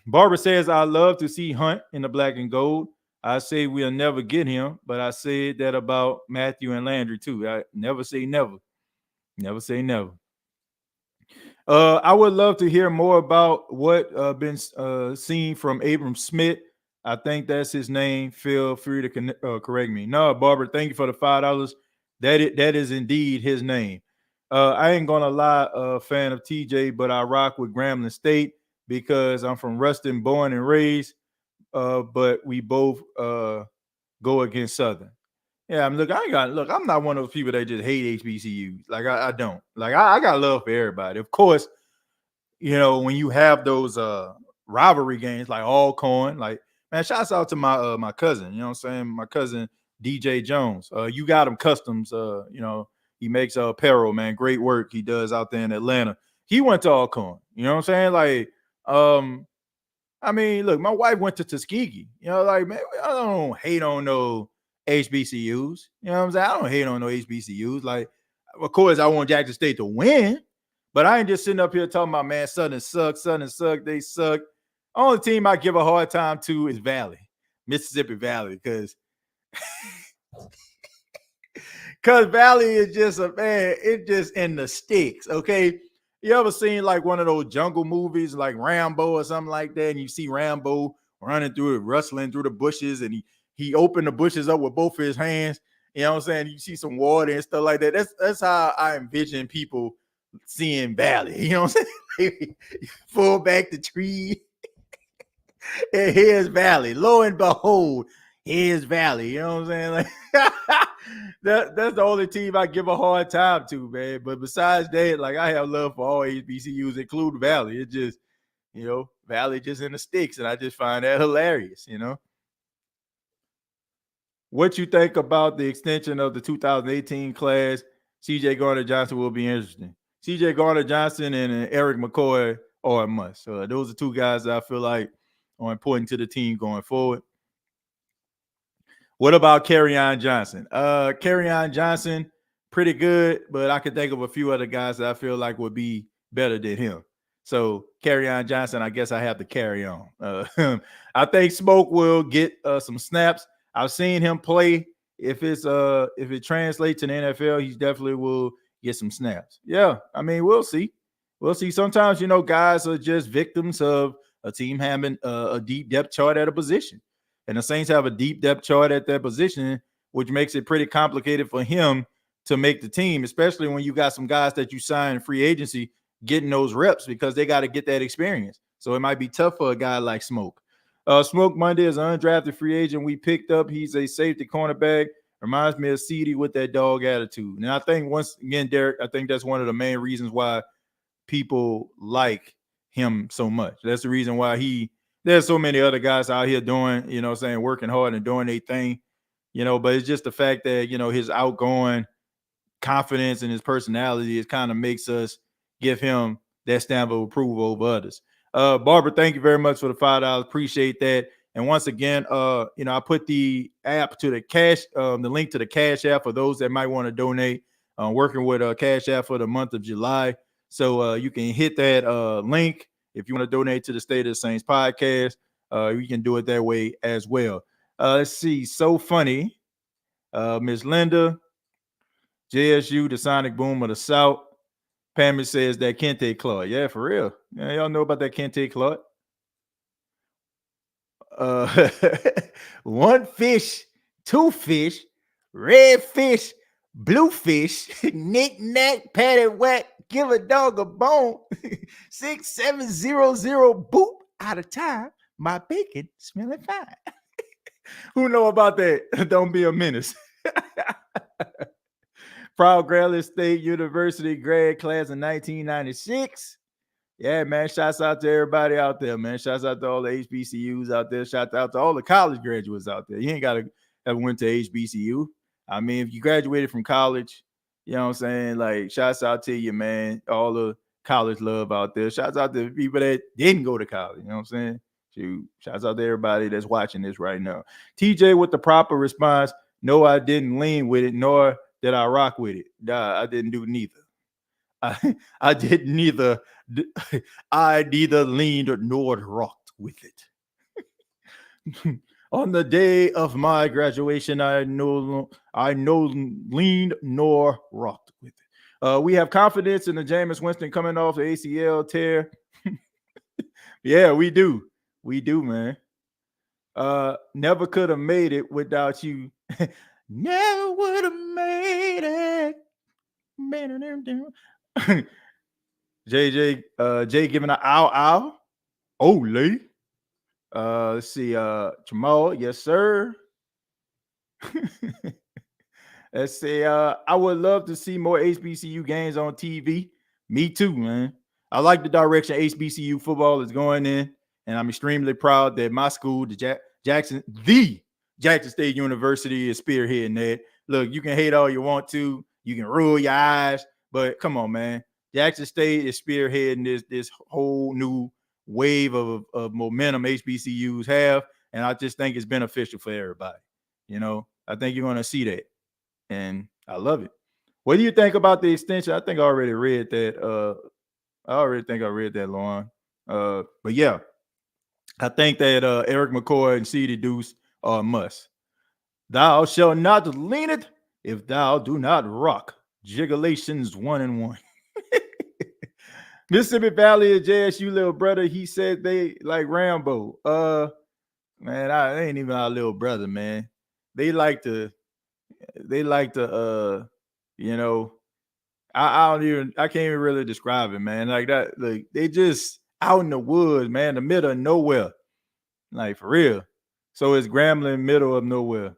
Barbara says, I love to see Hunt in the black and gold. I say we'll never get him, but I said that about Matthew and Landry too. I never say never. Never say never. I would love to hear more about what been seen from Abram Smith. I think that's his name. Feel free to correct me. No, Barbara, thank you for the $5. That is indeed his name. I ain't gonna lie, fan of TJ, but I rock with Grambling State because I'm from Ruston, born and raised. But we both go against Southern. Yeah, I'm not one of those people that just hate HBCUs. Like I don't. Like I got love for everybody. Of course, when you have those rivalry games like Alcorn, like man, shouts out to my cousin, you know what I'm saying? My cousin DJ Jones. You got him customs, he makes apparel, man. Great work he does out there in Atlanta. He went to Alcorn, you know what I'm saying? Like, I mean, look, my wife went to Tuskegee. Like, man, I don't hate on no HBCUs. You know what I'm saying? I don't hate on no HBCUs. Like, of course, I want Jackson State to win, but I ain't just sitting up here talking about, man, Southern suck, they suck. Only team I give a hard time to is Valley, Mississippi Valley, because Valley is just it's just in the sticks, okay? You ever seen like one of those jungle movies like Rambo or something like that, and you see Rambo running through it, rustling through the bushes, and he opened the bushes up with both his hands. You know what I'm saying? You see some water and stuff like that. That's how I envision people seeing Valley. You know what I'm saying? Pull back the tree. And here's Valley. Lo and behold, here's Valley. You know what I'm saying? Like that's the only team I give a hard time to, man. But besides that, like I have love for all HBCUs, including Valley. It just, Valley just in the sticks, and I just find that hilarious, What you think about the extension of the 2018 class? CJ Gardner-Johnson will be interesting. CJ Gardner-Johnson and Eric McCoy are a must. So those are two guys that I feel like are important to the team going forward. What about Kerryon Johnson? Kerryon Johnson, pretty good, but I could think of a few other guys that I feel like would be better than him. So Kerryon Johnson, I guess I have to carry on. I think Smoke will get some snaps. I've seen him play. If it translates to the NFL, he definitely will get some snaps. Yeah, I mean, we'll see. We'll see. Sometimes, guys are just victims of a team having a deep depth chart at a position. And the Saints have a deep depth chart at that position, which makes it pretty complicated for him to make the team, especially when you got some guys that you sign in free agency getting those reps because they got to get that experience. So it might be tough for a guy like Smoke. Smoke Monday is an undrafted free agent we picked up. He's a safety cornerback. Reminds me of CD with that dog attitude. And I think once again, Derek, I think that's one of the main reasons why people like him so much. That's the reason why there's so many other guys out here doing, working hard and doing their thing, but it's just the fact that, his outgoing confidence and his personality kind of makes us give him that stamp of approval over others. Barbara, thank you very much for the $5. Appreciate that. And once again, I put the app to the cash, the link to the Cash App for those that might want to donate. Working with Cash App for the month of July. So you can hit that link if you want to donate to the State of the Saints podcast. You can do it that way as well. Let's see. So funny. Miss Linda, JSU, the Sonic Boom of the South. Pammy says that Kente Claude. Yeah, for real. Yeah, y'all know about that Kente Claude. One fish, two fish, red fish, blue fish, knick-knack, patty whack, give a dog a bone, 6700, boop, out of time, my bacon smelling fine. Who know about that? Don't be a menace. Proud Grambling State University grad class in 1996. Yeah, man. Shouts out to everybody out there, man. Shouts out to all the HBCUs out there. Shouts out to all the college graduates out there. You ain't got to have went to HBCU. I mean, if you graduated from college, you know what I'm saying? Like, shouts out to you, man. All the college love out there. Shouts out to people that didn't go to college. You know what I'm saying? Shouts out to everybody that's watching this right now. TJ with the proper response. No, I didn't lean with it, nor did I rock with it. Nah, I didn't do neither. I did neither. I neither leaned nor rocked with it. On the day of my graduation, I no leaned nor rocked with it. We have confidence in the Jameis Winston coming off the ACL tear. Yeah, we do. We do, man. Never could have made it without you. Never would have made it. Jay giving an ow. Ole. Let's see. Jamal, yes, sir. Let's see. I would love to see more HBCU games on TV. Me too, man. I like the direction HBCU football is going in, and I'm extremely proud that my school, the Jackson State University, is spearheading that. Look, you can hate all you want to, you can roll your eyes, but come on, man. Jackson State is spearheading this whole new wave of momentum HBCUs have, and I just think it's beneficial for everybody. I think you're going to see that, and I love it. What do you think about the extension? I think I already read that. I already think I read that, Lauren. But yeah, I think that Eric McCoy and CD Deuce are a must. Thou shalt not lean it if thou do not rock. Jigulations 1-1. Mississippi Valley and JSU little brother, he said they like Rambo. Man, I ain't even our little brother, man. They like to, you know, I can't even really describe it, man. Like that, like they just out in the woods, man, the middle of nowhere. Like for real. So it's Grambling, middle of nowhere.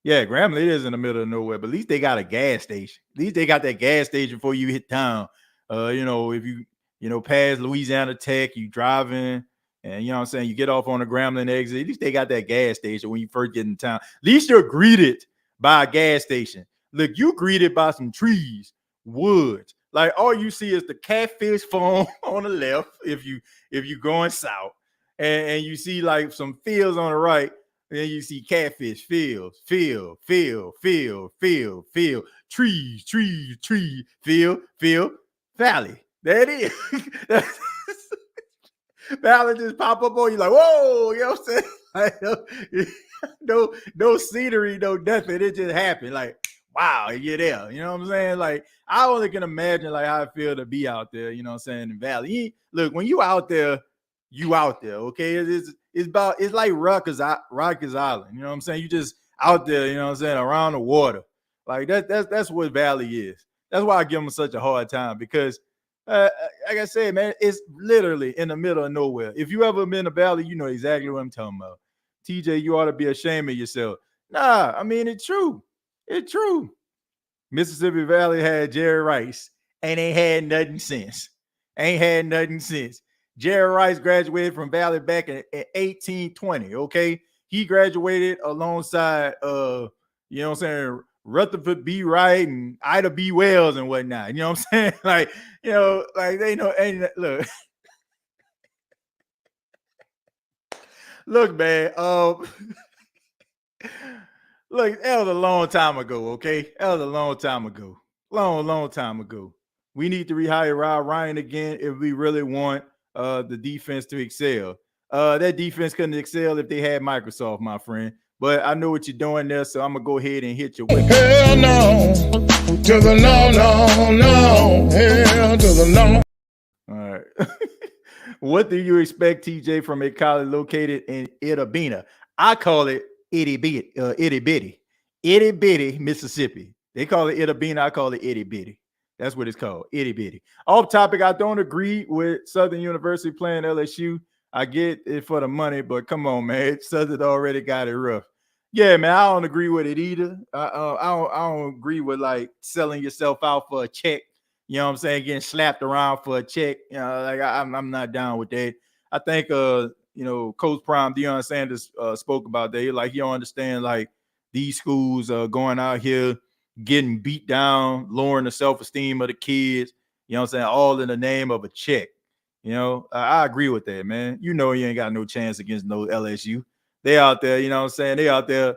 Yeah, Grambling is in the middle of nowhere, but at least they got a gas station. At least they got that gas station before you hit town. If you pass Louisiana Tech, you driving, and you know what I'm saying, you get off on the Grambling exit. At least they got that gas station when you first get in town. At least you're greeted by a gas station. Look, you greeted by some trees, woods. Like all you see is the Catfish Farm on the left if you going south, and you see like some fields on the right. And then you see catfish, field, trees, field, valley. There it is. Valley just pop up on you like, whoa, you know what I'm saying? Like, no scenery, no nothing. It just happened. Like, wow, you're there. You know what I'm saying? Like, I only can imagine like how I feel to be out there, you know what I'm saying, in Valley. Look, when you out there, okay? It's like Rikers Island, you know what I'm saying? You just out there, you know what I'm saying, around the water. Like that's what Valley is. That's why I give them such a hard time because like I said, man, it's literally in the middle of nowhere. If you ever been to Valley, you know exactly what I'm talking about. TJ, you ought to be ashamed of yourself. Nah, I mean, it's true. It's true. Mississippi Valley had Jerry Rice and ain't had nothing since. Jerry Rice graduated from Valley back in 1820. Okay. He graduated alongside you know what I'm saying, Rutherford B. Wright and Ida B. Wells and whatnot. You know what I'm saying? Like, you know, like they know. And look, look, man. Look, that was a long time ago. Okay, that was a long time ago. Long time ago. We need to rehire Rob Ryan again if we really want the defense to excel. That defense couldn't excel if they had Microsoft, my friend. But I know what you're doing there, so I'm gonna go ahead and hit you with hell no to the no. Hell to the no. All right. What do you expect, TJ, from a college located in Itta Bena? I call it itty bitty, Mississippi. They call it Itta Bena. I call it itty bitty. That's what it's called, itty bitty. Off topic, I don't agree with Southern University playing LSU. I get it for the money, but come on, man. Southern already got it rough. Yeah, man, I don't agree with it either. I don't agree with like selling yourself out for a check. You know what I'm saying? Getting slapped around for a check. You know, like I'm not down with that. I think Coach Prime, Deion Sanders spoke about that. Like he don't understand like these schools going out here getting beat down, lowering the self-esteem of the kids, you know what I'm saying, all in the name of a check. You know, I agree with that, man. You know you ain't got no chance against no LSU. They out there, you know what I'm saying? They out there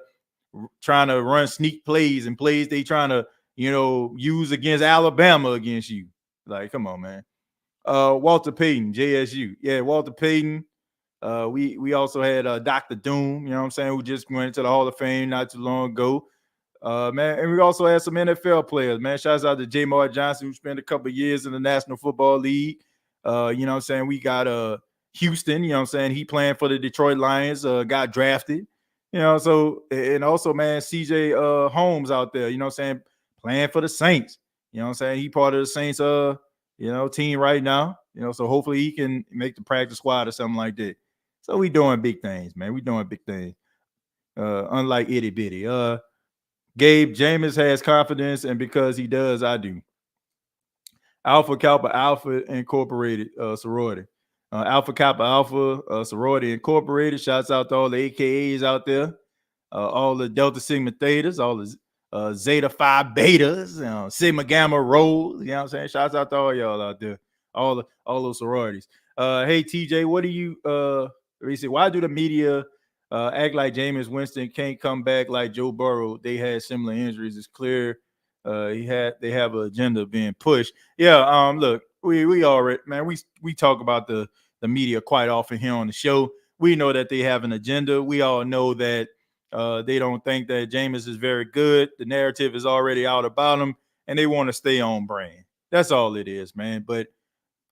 trying to run sneak plays and plays they trying to, use against Alabama against you. Like, come on, man. Walter Payton, JSU. Yeah, Walter Payton. We also had Dr. Doom, you know what I'm saying, who just went into the Hall of Fame not too long ago. Man, and we also had some NFL players, man. Shouts out to Jamar Johnson, who spent a couple of years in the National Football League. You know what I'm saying? We got Houston, you know what I'm saying? He playing for the Detroit Lions, got drafted. You know, so and also, man, CJ Holmes out there, you know what I'm saying, playing for the Saints. You know what I'm saying? He part of the Saints team right now. You know, so hopefully he can make the practice squad or something like that. So we doing big things, man. We doing big things. Unlike itty bitty. Gabe, Jameis has confidence, and because he does, I do. Alpha Kappa Alpha Incorporated sorority. Alpha Kappa Alpha sorority incorporated. Shouts out to all the AKAs out there, all the Delta Sigma Thetas, all the Zeta Phi Betas, Sigma Gamma Rho. You know what I'm saying? Shouts out to all y'all out there, all those sororities. Hey TJ, what do you? Why do the media act like Jameis Winston can't come back like Joe Burrow? They had similar injuries. It's clear They have an agenda being pushed. Yeah. Look, we already, man, we talk about the media quite often here on the show. We know that they have an agenda. We all know that they don't think that Jameis is very good. The narrative is already out about him, and they want to stay on brand. That's all it is, man. But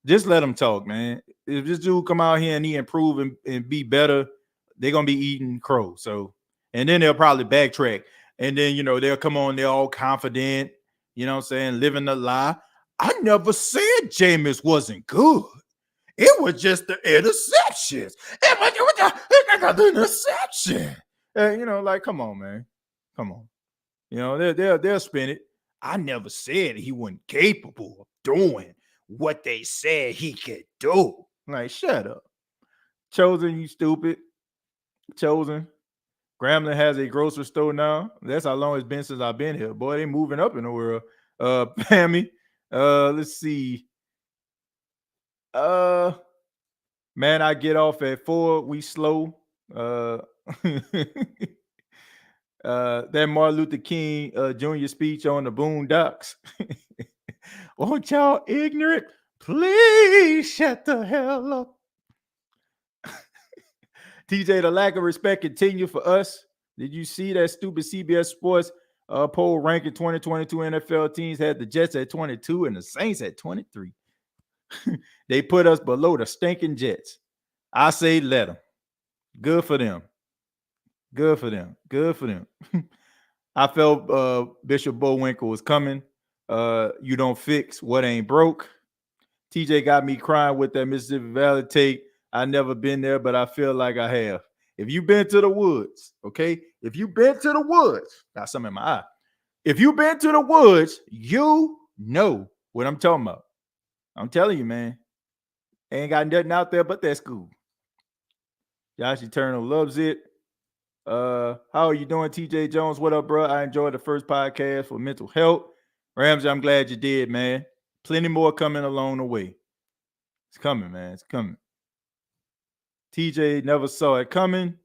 just let them talk, man. If this dude come out here and he improve and be better, they're gonna be eating crow. So, and then they'll probably backtrack, and then they'll come on, they're all confident, you know what I'm saying, living the lie. I never said Jameis wasn't good. It was just the interceptions. It was the interception. Like, come on, man. Come on. They'll spin it. I never said he wasn't capable of doing what they said he could do. Like, shut up. Chosen, you stupid. Chosen. Grambling has a grocery store now. That's how long it's been since I've been here. Boy, they moving up in the world. Pammy. Let's see. Man, I get off at 4. We slow. That Martin Luther King Jr. speech on the Boondocks. Won't y'all ignorant? Please shut the hell up. TJ, the lack of respect continue for us. Did you see that stupid CBS Sports poll ranking 2022 NFL teams had the Jets at 22 and the Saints at 23? They put us below the stinking Jets. I say let them. Good for them. Good for them. Good for them. I felt Bishop Bowinkle was coming. You don't fix what ain't broke. TJ got me crying with that Mississippi Valley take. I never been there, but I feel like I have. If you've been to the woods, okay? If you've been to the woods, got something in my eye. If you've been to the woods, you know what I'm talking about. I'm telling you, man. Ain't got nothing out there but that school. Josh Eternal loves it. How are you doing, TJ Jones? What up, bro? I enjoyed the first podcast for mental health. Ramsey, I'm glad you did, man. Plenty more coming along the way. It's coming, man. It's coming. TJ never saw it coming.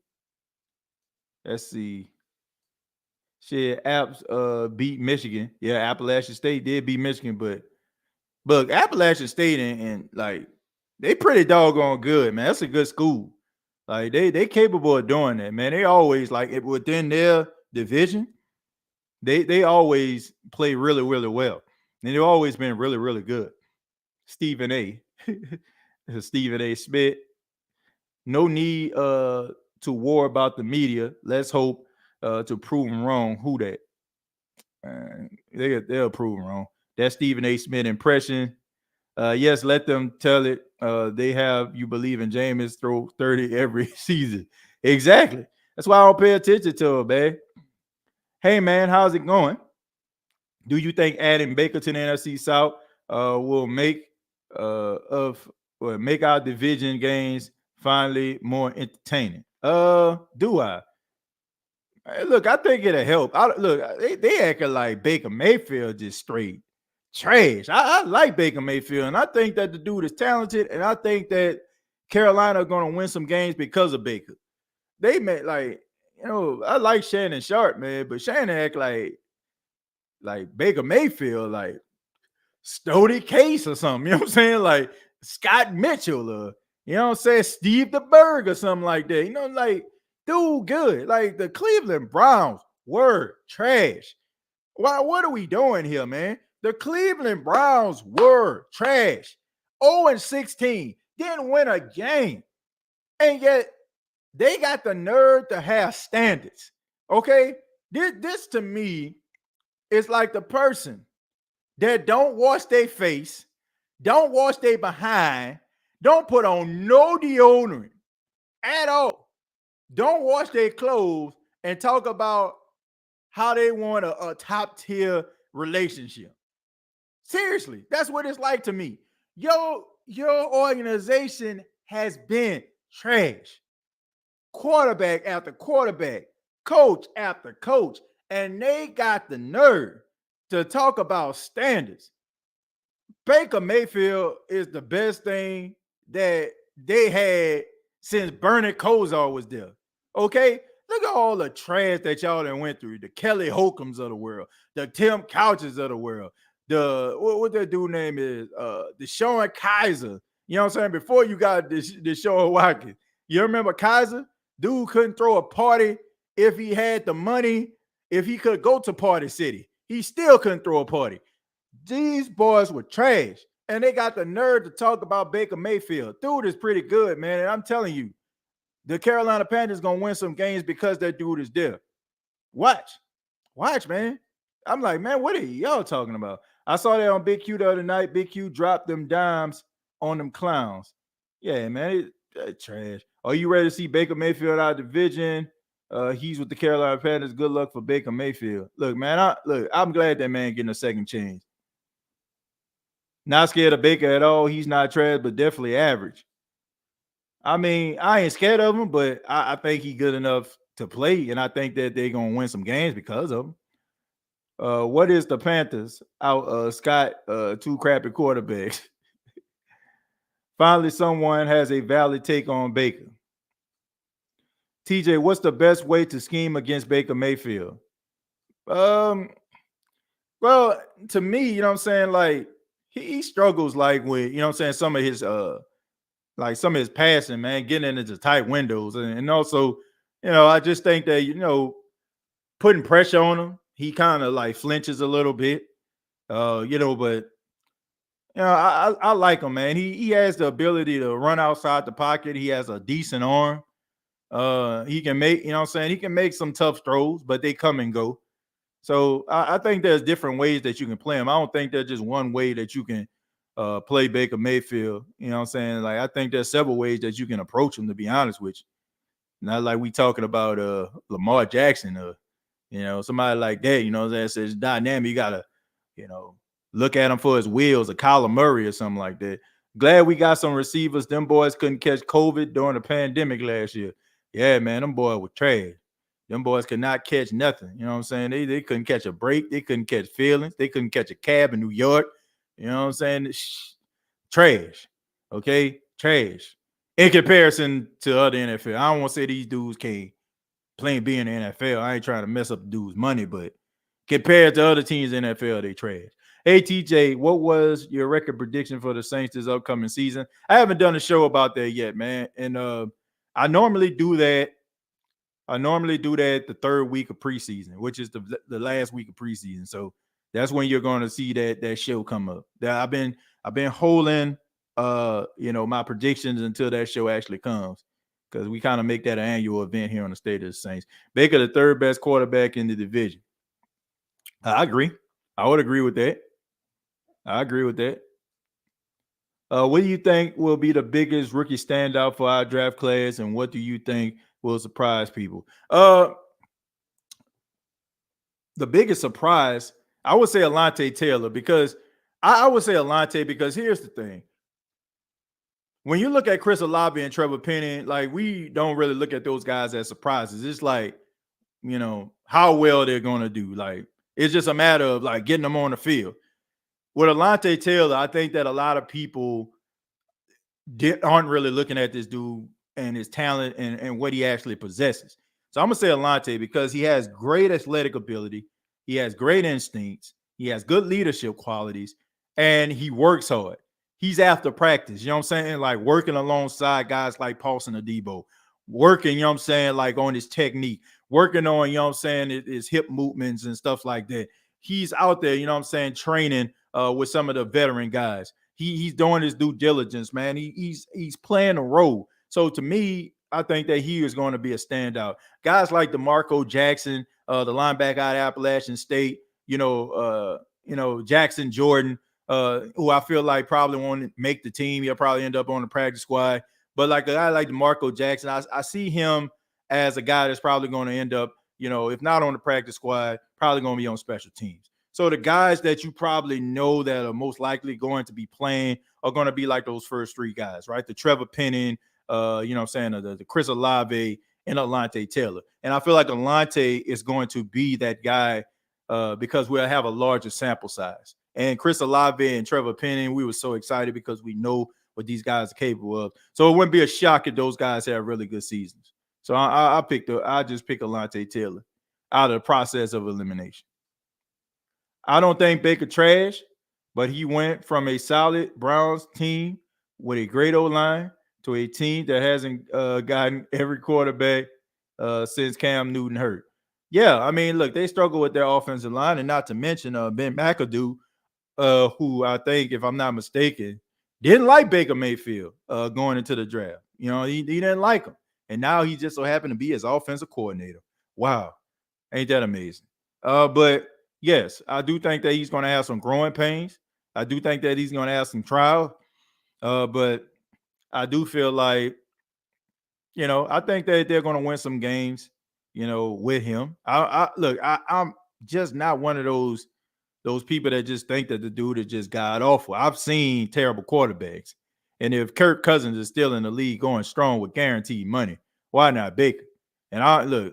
Let's see. Shit, Apps beat Michigan. Yeah, Appalachian State did beat Michigan, but look, Appalachian State and like they pretty doggone good, man. That's a good school. Like they capable of doing that, man. They always like within their division, they always play really, really well. And they've always been really, really good. Stephen A. Stephen A. Smith. No need to war about the media. Let's hope to prove them wrong. Who that? They'll prove them wrong. That Stephen A. Smith impression. Yes, let them tell it. They have you believe in Jameis throw 30 every season. Exactly. That's why I don't pay attention to him, man. Hey, man, how's it going? Do you think adding Baker to the NFC South will make our division games finally more entertaining? Do I? Look, I think it'll help. They acting like Baker Mayfield just straight trash. I like Baker Mayfield, and I think that the dude is talented, and I think that Carolina are going to win some games because of Baker. They may I like Shannon Sharp, man, but Shannon act like Baker Mayfield, like Stody Case or something. You know what I'm saying? Like Scott Mitchell or you know what I'm saying, Steve DeBerg or something like that. Like dude, good. Like the Cleveland Browns were trash. What are we doing here, man? The Cleveland Browns were trash. 0-16. Didn't win a game. And yet they got the nerve to have standards. Okay? This to me is like the person that don't wash their face, don't wash their behind, don't put on no deodorant at all. Don't wash their clothes and talk about how they want a top tier relationship. Seriously, that's what it's like to me. Your organization has been trash. Quarterback after quarterback, coach after coach, and they got the nerve to talk about standards. Baker Mayfield is the best thing that they had since Bernie Kosar was there. Okay? Look at all the trash that y'all done went through. The Kelly Holcombs of the world, the Tim Couches of the world, the what that dude name is, the Sean Kaiser. You know what I'm saying? Before you got this Sean Watkins, you remember Kaiser? Dude couldn't throw a party if he had the money. If he could go to Party City, he still couldn't throw a party. These boys were trash, and they got the nerve to talk about Baker Mayfield. Dude is pretty good, man. And I'm telling you, the Carolina Panthers gonna win some games because that dude is there. Watch, man. I'm like, man, what are y'all talking about? I saw that on Big Q the other night. Big Q dropped them dimes on them clowns. Yeah, man, trash. Are you ready to see Baker Mayfield out of division? He's with the Carolina Panthers. Good luck for Baker Mayfield. Look, man, I'm glad that man getting a second chance. Not scared of Baker at all. He's not trash, but definitely average. I mean, I ain't scared of him, but I think he's good enough to play, and I think that they're gonna win some games because of him. What is the Panthers out? Scott, two crappy quarterbacks. Finally, someone has a valid take on Baker. TJ, what's the best way to scheme against Baker Mayfield? Well, to me, you know what I'm saying, like he struggles like with, you know what I'm saying, some of his passing, man, getting into tight windows. And also, you know, I just think that, you know, putting pressure on him, he kind of like flinches a little bit. You know, but you know, I like him, man. He has the ability to run outside the pocket. He has a decent arm. He can make, you know what I'm saying, he can make some tough throws, but they come and go. So I think there's different ways that you can play him. I don't think there's just one way that you can play Baker Mayfield. You know what I'm saying? Like, I think there's several ways that you can approach him, to be honest with you. Not like we talking about Lamar Jackson, you know, somebody like that, you know, that says dynamic. You gotta, you know, look at him for his wheels, or Kyler Murray or something like that. Glad we got some receivers. Them boys couldn't catch COVID during the pandemic last year. Yeah, man, them boys were trash. Them boys could not catch nothing. You know what I'm saying? They couldn't catch a break. They couldn't catch feelings. They couldn't catch a cab in New York. You know what I'm saying? Trash. Okay? Trash. In comparison to other NFL. I don't want to say these dudes can't play and be in the NFL. I ain't trying to mess up the dudes' money, but compared to other teams in the NFL, they trash. Hey, TJ, what was your record prediction for the Saints this upcoming season? I haven't done a show about that yet, man. And I normally do that the third week of preseason, which is the last week of preseason. So that's when you're going to see that show come up. I've been holding you know, my predictions until that show actually comes, because we kind of make that an annual event here on the State of the Saints. Baker, the third best quarterback in the division. I agree. I would agree with that. What do you think will be the biggest rookie standout for our draft class, and what do you think will surprise people? The biggest surprise, I would say Alontae Taylor, because I would say Alontae because here's the thing. When you look at Chris Olave and Trevor Penning, like, we don't really look at those guys as surprises. It's like, you know, how well they're going to do. Like, it's just a matter of like getting them on the field. With Alontae Taylor, I think that a lot of people aren't really looking at this dude and his talent and what he actually possesses. So I'm going to say Alontae because he has great athletic ability. He has great instincts. He has good leadership qualities, and he works hard. He's after practice, you know what I'm saying? Like, working alongside guys like Paulson Adebo, working, you know what I'm saying, like on his technique, working on, you know what I'm saying, his hip movements and stuff like that. He's out there, you know what I'm saying, training with some of the veteran guys. He's doing his due diligence, man. He's playing a role. So to me, I think that he is going to be a standout. Guys like DeMarco Jackson, the linebacker out of Appalachian State, you know, Jackson Jordan, who I feel like probably won't make the team. He'll probably end up on the practice squad. But like a guy like DeMarco Jackson, I see him as a guy that's probably going to end up, you know, if not on the practice squad, probably going to be on special teams. So the guys that you probably know that are most likely going to be playing are going to be like those first three guys, right? The Trevor Penning, you know what I'm saying, the Chris Olave, and Alontae Taylor. And I feel like Alontae is going to be that guy because we'll have a larger sample size. And Chris Olave and Trevor Penning, we were so excited because we know what these guys are capable of. So it wouldn't be a shock if those guys have really good seasons. So I just pick Alontae Taylor out of the process of elimination. I don't think Baker trash, but he went from a solid Browns team with a great O-line to a team that hasn't gotten every quarterback since Cam Newton hurt. Yeah, I mean, look, they struggle with their offensive line, and not to mention Ben McAdoo, who I think, if I'm not mistaken, didn't like Baker Mayfield going into the draft. You know, he didn't like him. And now he just so happened to be his offensive coordinator. Wow. Ain't that amazing? But yes, I do think that he's going to have some growing pains. I do think that he's going to have some trial. But I do feel like, you know, I think that they're going to win some games, you know, with him. I'm just not one of those people that just think that the dude is just god awful. I've seen terrible quarterbacks. And if Kirk Cousins is still in the league going strong with guaranteed money, why not Baker? And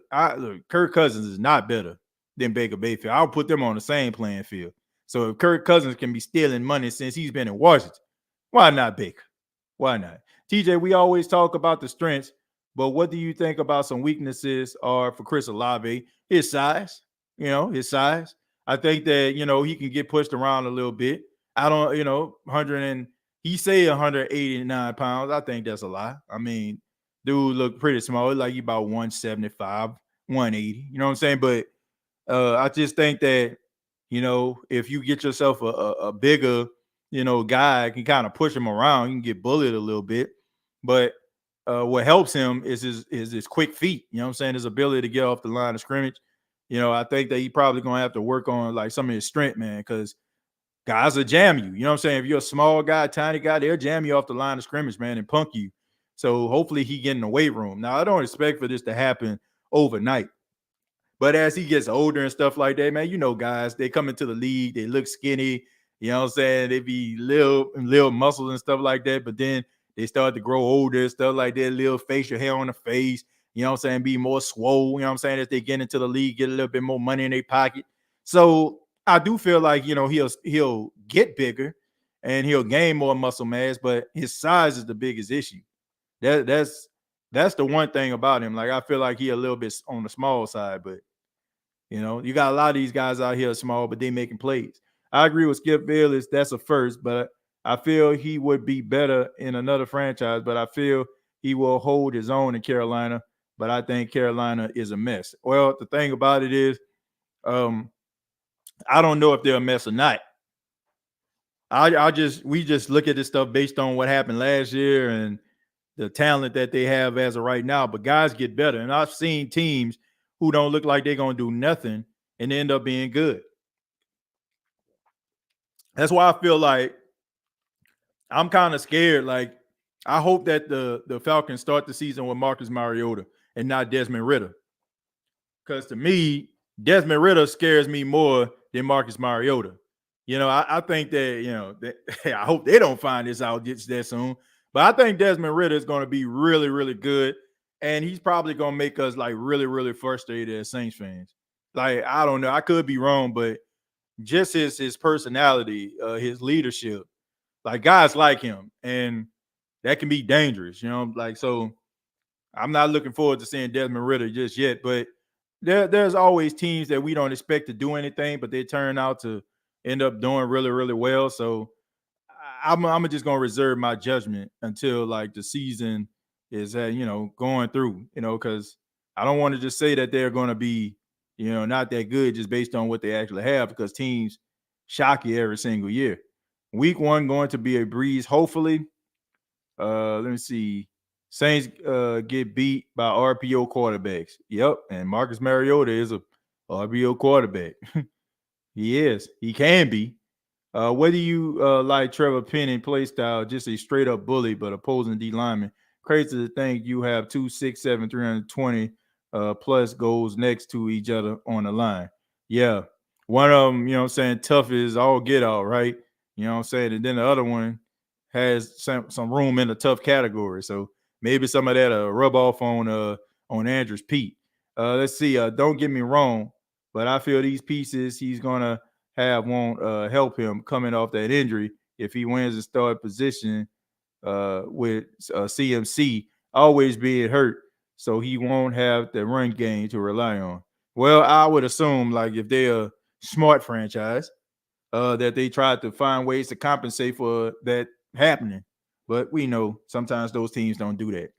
Kirk Cousins is not better than Baker Mayfield. I'll put them on the same playing field. So if Kirk Cousins can be stealing money since he's been in Washington, why not Baker? Why not? TJ, we always talk about the strengths, but what do you think about some weaknesses are for Chris Olave? His size, his size. I think that, he can get pushed around a little bit. I don't, 189 pounds. I think that's a lie. I mean, dude look pretty small. Like he about 175, 180. You know what I'm saying? But I just think that, if you get yourself a bigger, guy, can kind of push him around, you can get bullied a little bit. But what helps him is his quick feet. You know what I'm saying? His ability to get off the line of scrimmage. I think that he probably going to have to work on like some of his strength, man, because guys will jam you. You know what I'm saying? If you're a small guy, tiny guy, they'll jam you off the line of scrimmage, man, and punk you. So hopefully he get in the weight room. Now, I don't expect for this to happen overnight. But as he gets older and stuff like that, man, guys, they come into the league, they look skinny, you know what I'm saying? They be little muscles and stuff like that, but then they start to grow older, stuff like that, little facial hair on the face, you know what I'm saying? Be more swole, you know what I'm saying? As they get into the league, get a little bit more money in their pocket. So I do feel like, he'll get bigger and he'll gain more muscle mass, but his size is the biggest issue. That's the one thing about him. Like, I feel like he a little bit on the small side, but you got a lot of these guys out here small, but they making plays. I agree with Skip Bayless. That's a first, but I feel he would be better in another franchise, but I feel he will hold his own in Carolina, but I think Carolina is a mess. Well, the thing about it is, I don't know if they're a mess or not. We just look at this stuff based on what happened last year and the talent that they have as of right now, but guys get better. And I've seen teams who don't look like they're going to do nothing and end up being good. That's why I feel like I'm kind of scared. Like, I hope that the Falcons start the season with Marcus Mariota and not Desmond Ridder. Because to me, Desmond Ridder scares me more than Marcus Mariota. I think that, I hope they don't find this out that soon. But I think Desmond Ridder is going to be really, really good. And he's probably going to make us like really, really frustrated as Saints fans. Like, I don't know. I could be wrong, but just his personality, his leadership, like guys like him, and that can be dangerous, so I'm not looking forward to seeing Desmond Ridder just yet, but there's always teams that we don't expect to do anything, but they turn out to end up doing really, really well. So I'm just going to reserve my judgment until like the season is going through, because I don't want to just say that they're going to be, not that good just based on what they actually have, because teams shock you every single year. Week 1 going to be a breeze, hopefully. Let me see. Saints get beat by RPO quarterbacks. Yep, and Marcus Mariota is a RPO quarterback. He is. He can be. Whether you like Trevor Penning play style, just a straight up bully, but opposing D lineman. Crazy to think you have 267, 320 plus goals next to each other on the line. Yeah. One of them, tough is all get out, right? And then the other one has some room in the tough category. So maybe some of that rub off on Andrews Pete. Let's see. Don't get me wrong, but I feel these pieces he's gonna have won't help him coming off that injury if he wins the start position with CMC always being hurt. so he won't have the run game to rely on. Well, I would assume, like, if they're a smart franchise, that they tried to find ways to compensate for that happening. But we know sometimes those teams don't do that.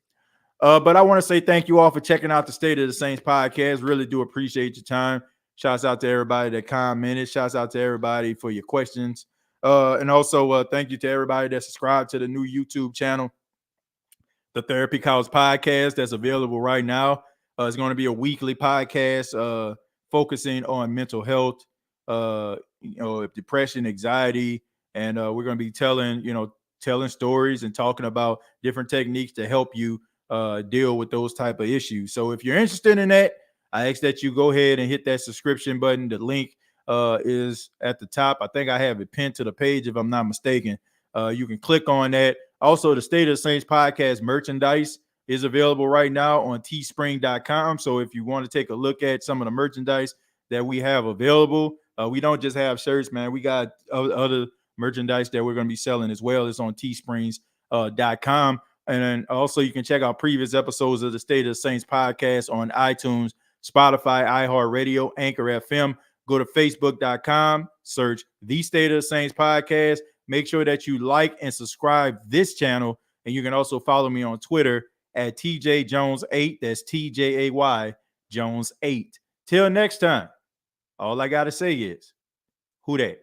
But I want to say thank you all for checking out the State of the Saints podcast. Really do appreciate your time. Shouts out to everybody that commented. Shouts out to everybody for your questions. And also thank you to everybody that subscribed to the new YouTube channel, the Therapy Couch podcast, that's available right now. It's going to be a weekly podcast focusing on mental health, depression, anxiety, and we're going to be telling stories and talking about different techniques to help you deal with those type of issues. So if you're interested in that, I ask that you go ahead and hit that subscription button. The link is at the top. I think I have it pinned to the page if I'm not mistaken. You can click on that. Also, the State of the Saints podcast merchandise is available right now on teespring.com. So if you want to take a look at some of the merchandise that we have available, we don't just have shirts, man. We got other merchandise that we're going to be selling as well. It's on teesprings.com. And then also you can check out previous episodes of the State of the Saints podcast on iTunes, Spotify, iHeartRadio, Anchor FM. Go to facebook.com, search the State of the Saints podcast. Make sure that you like and subscribe this channel. And you can also follow me on Twitter at TJJones8. That's TJAY Jones 8. Till next time, all I got to say is, who dat?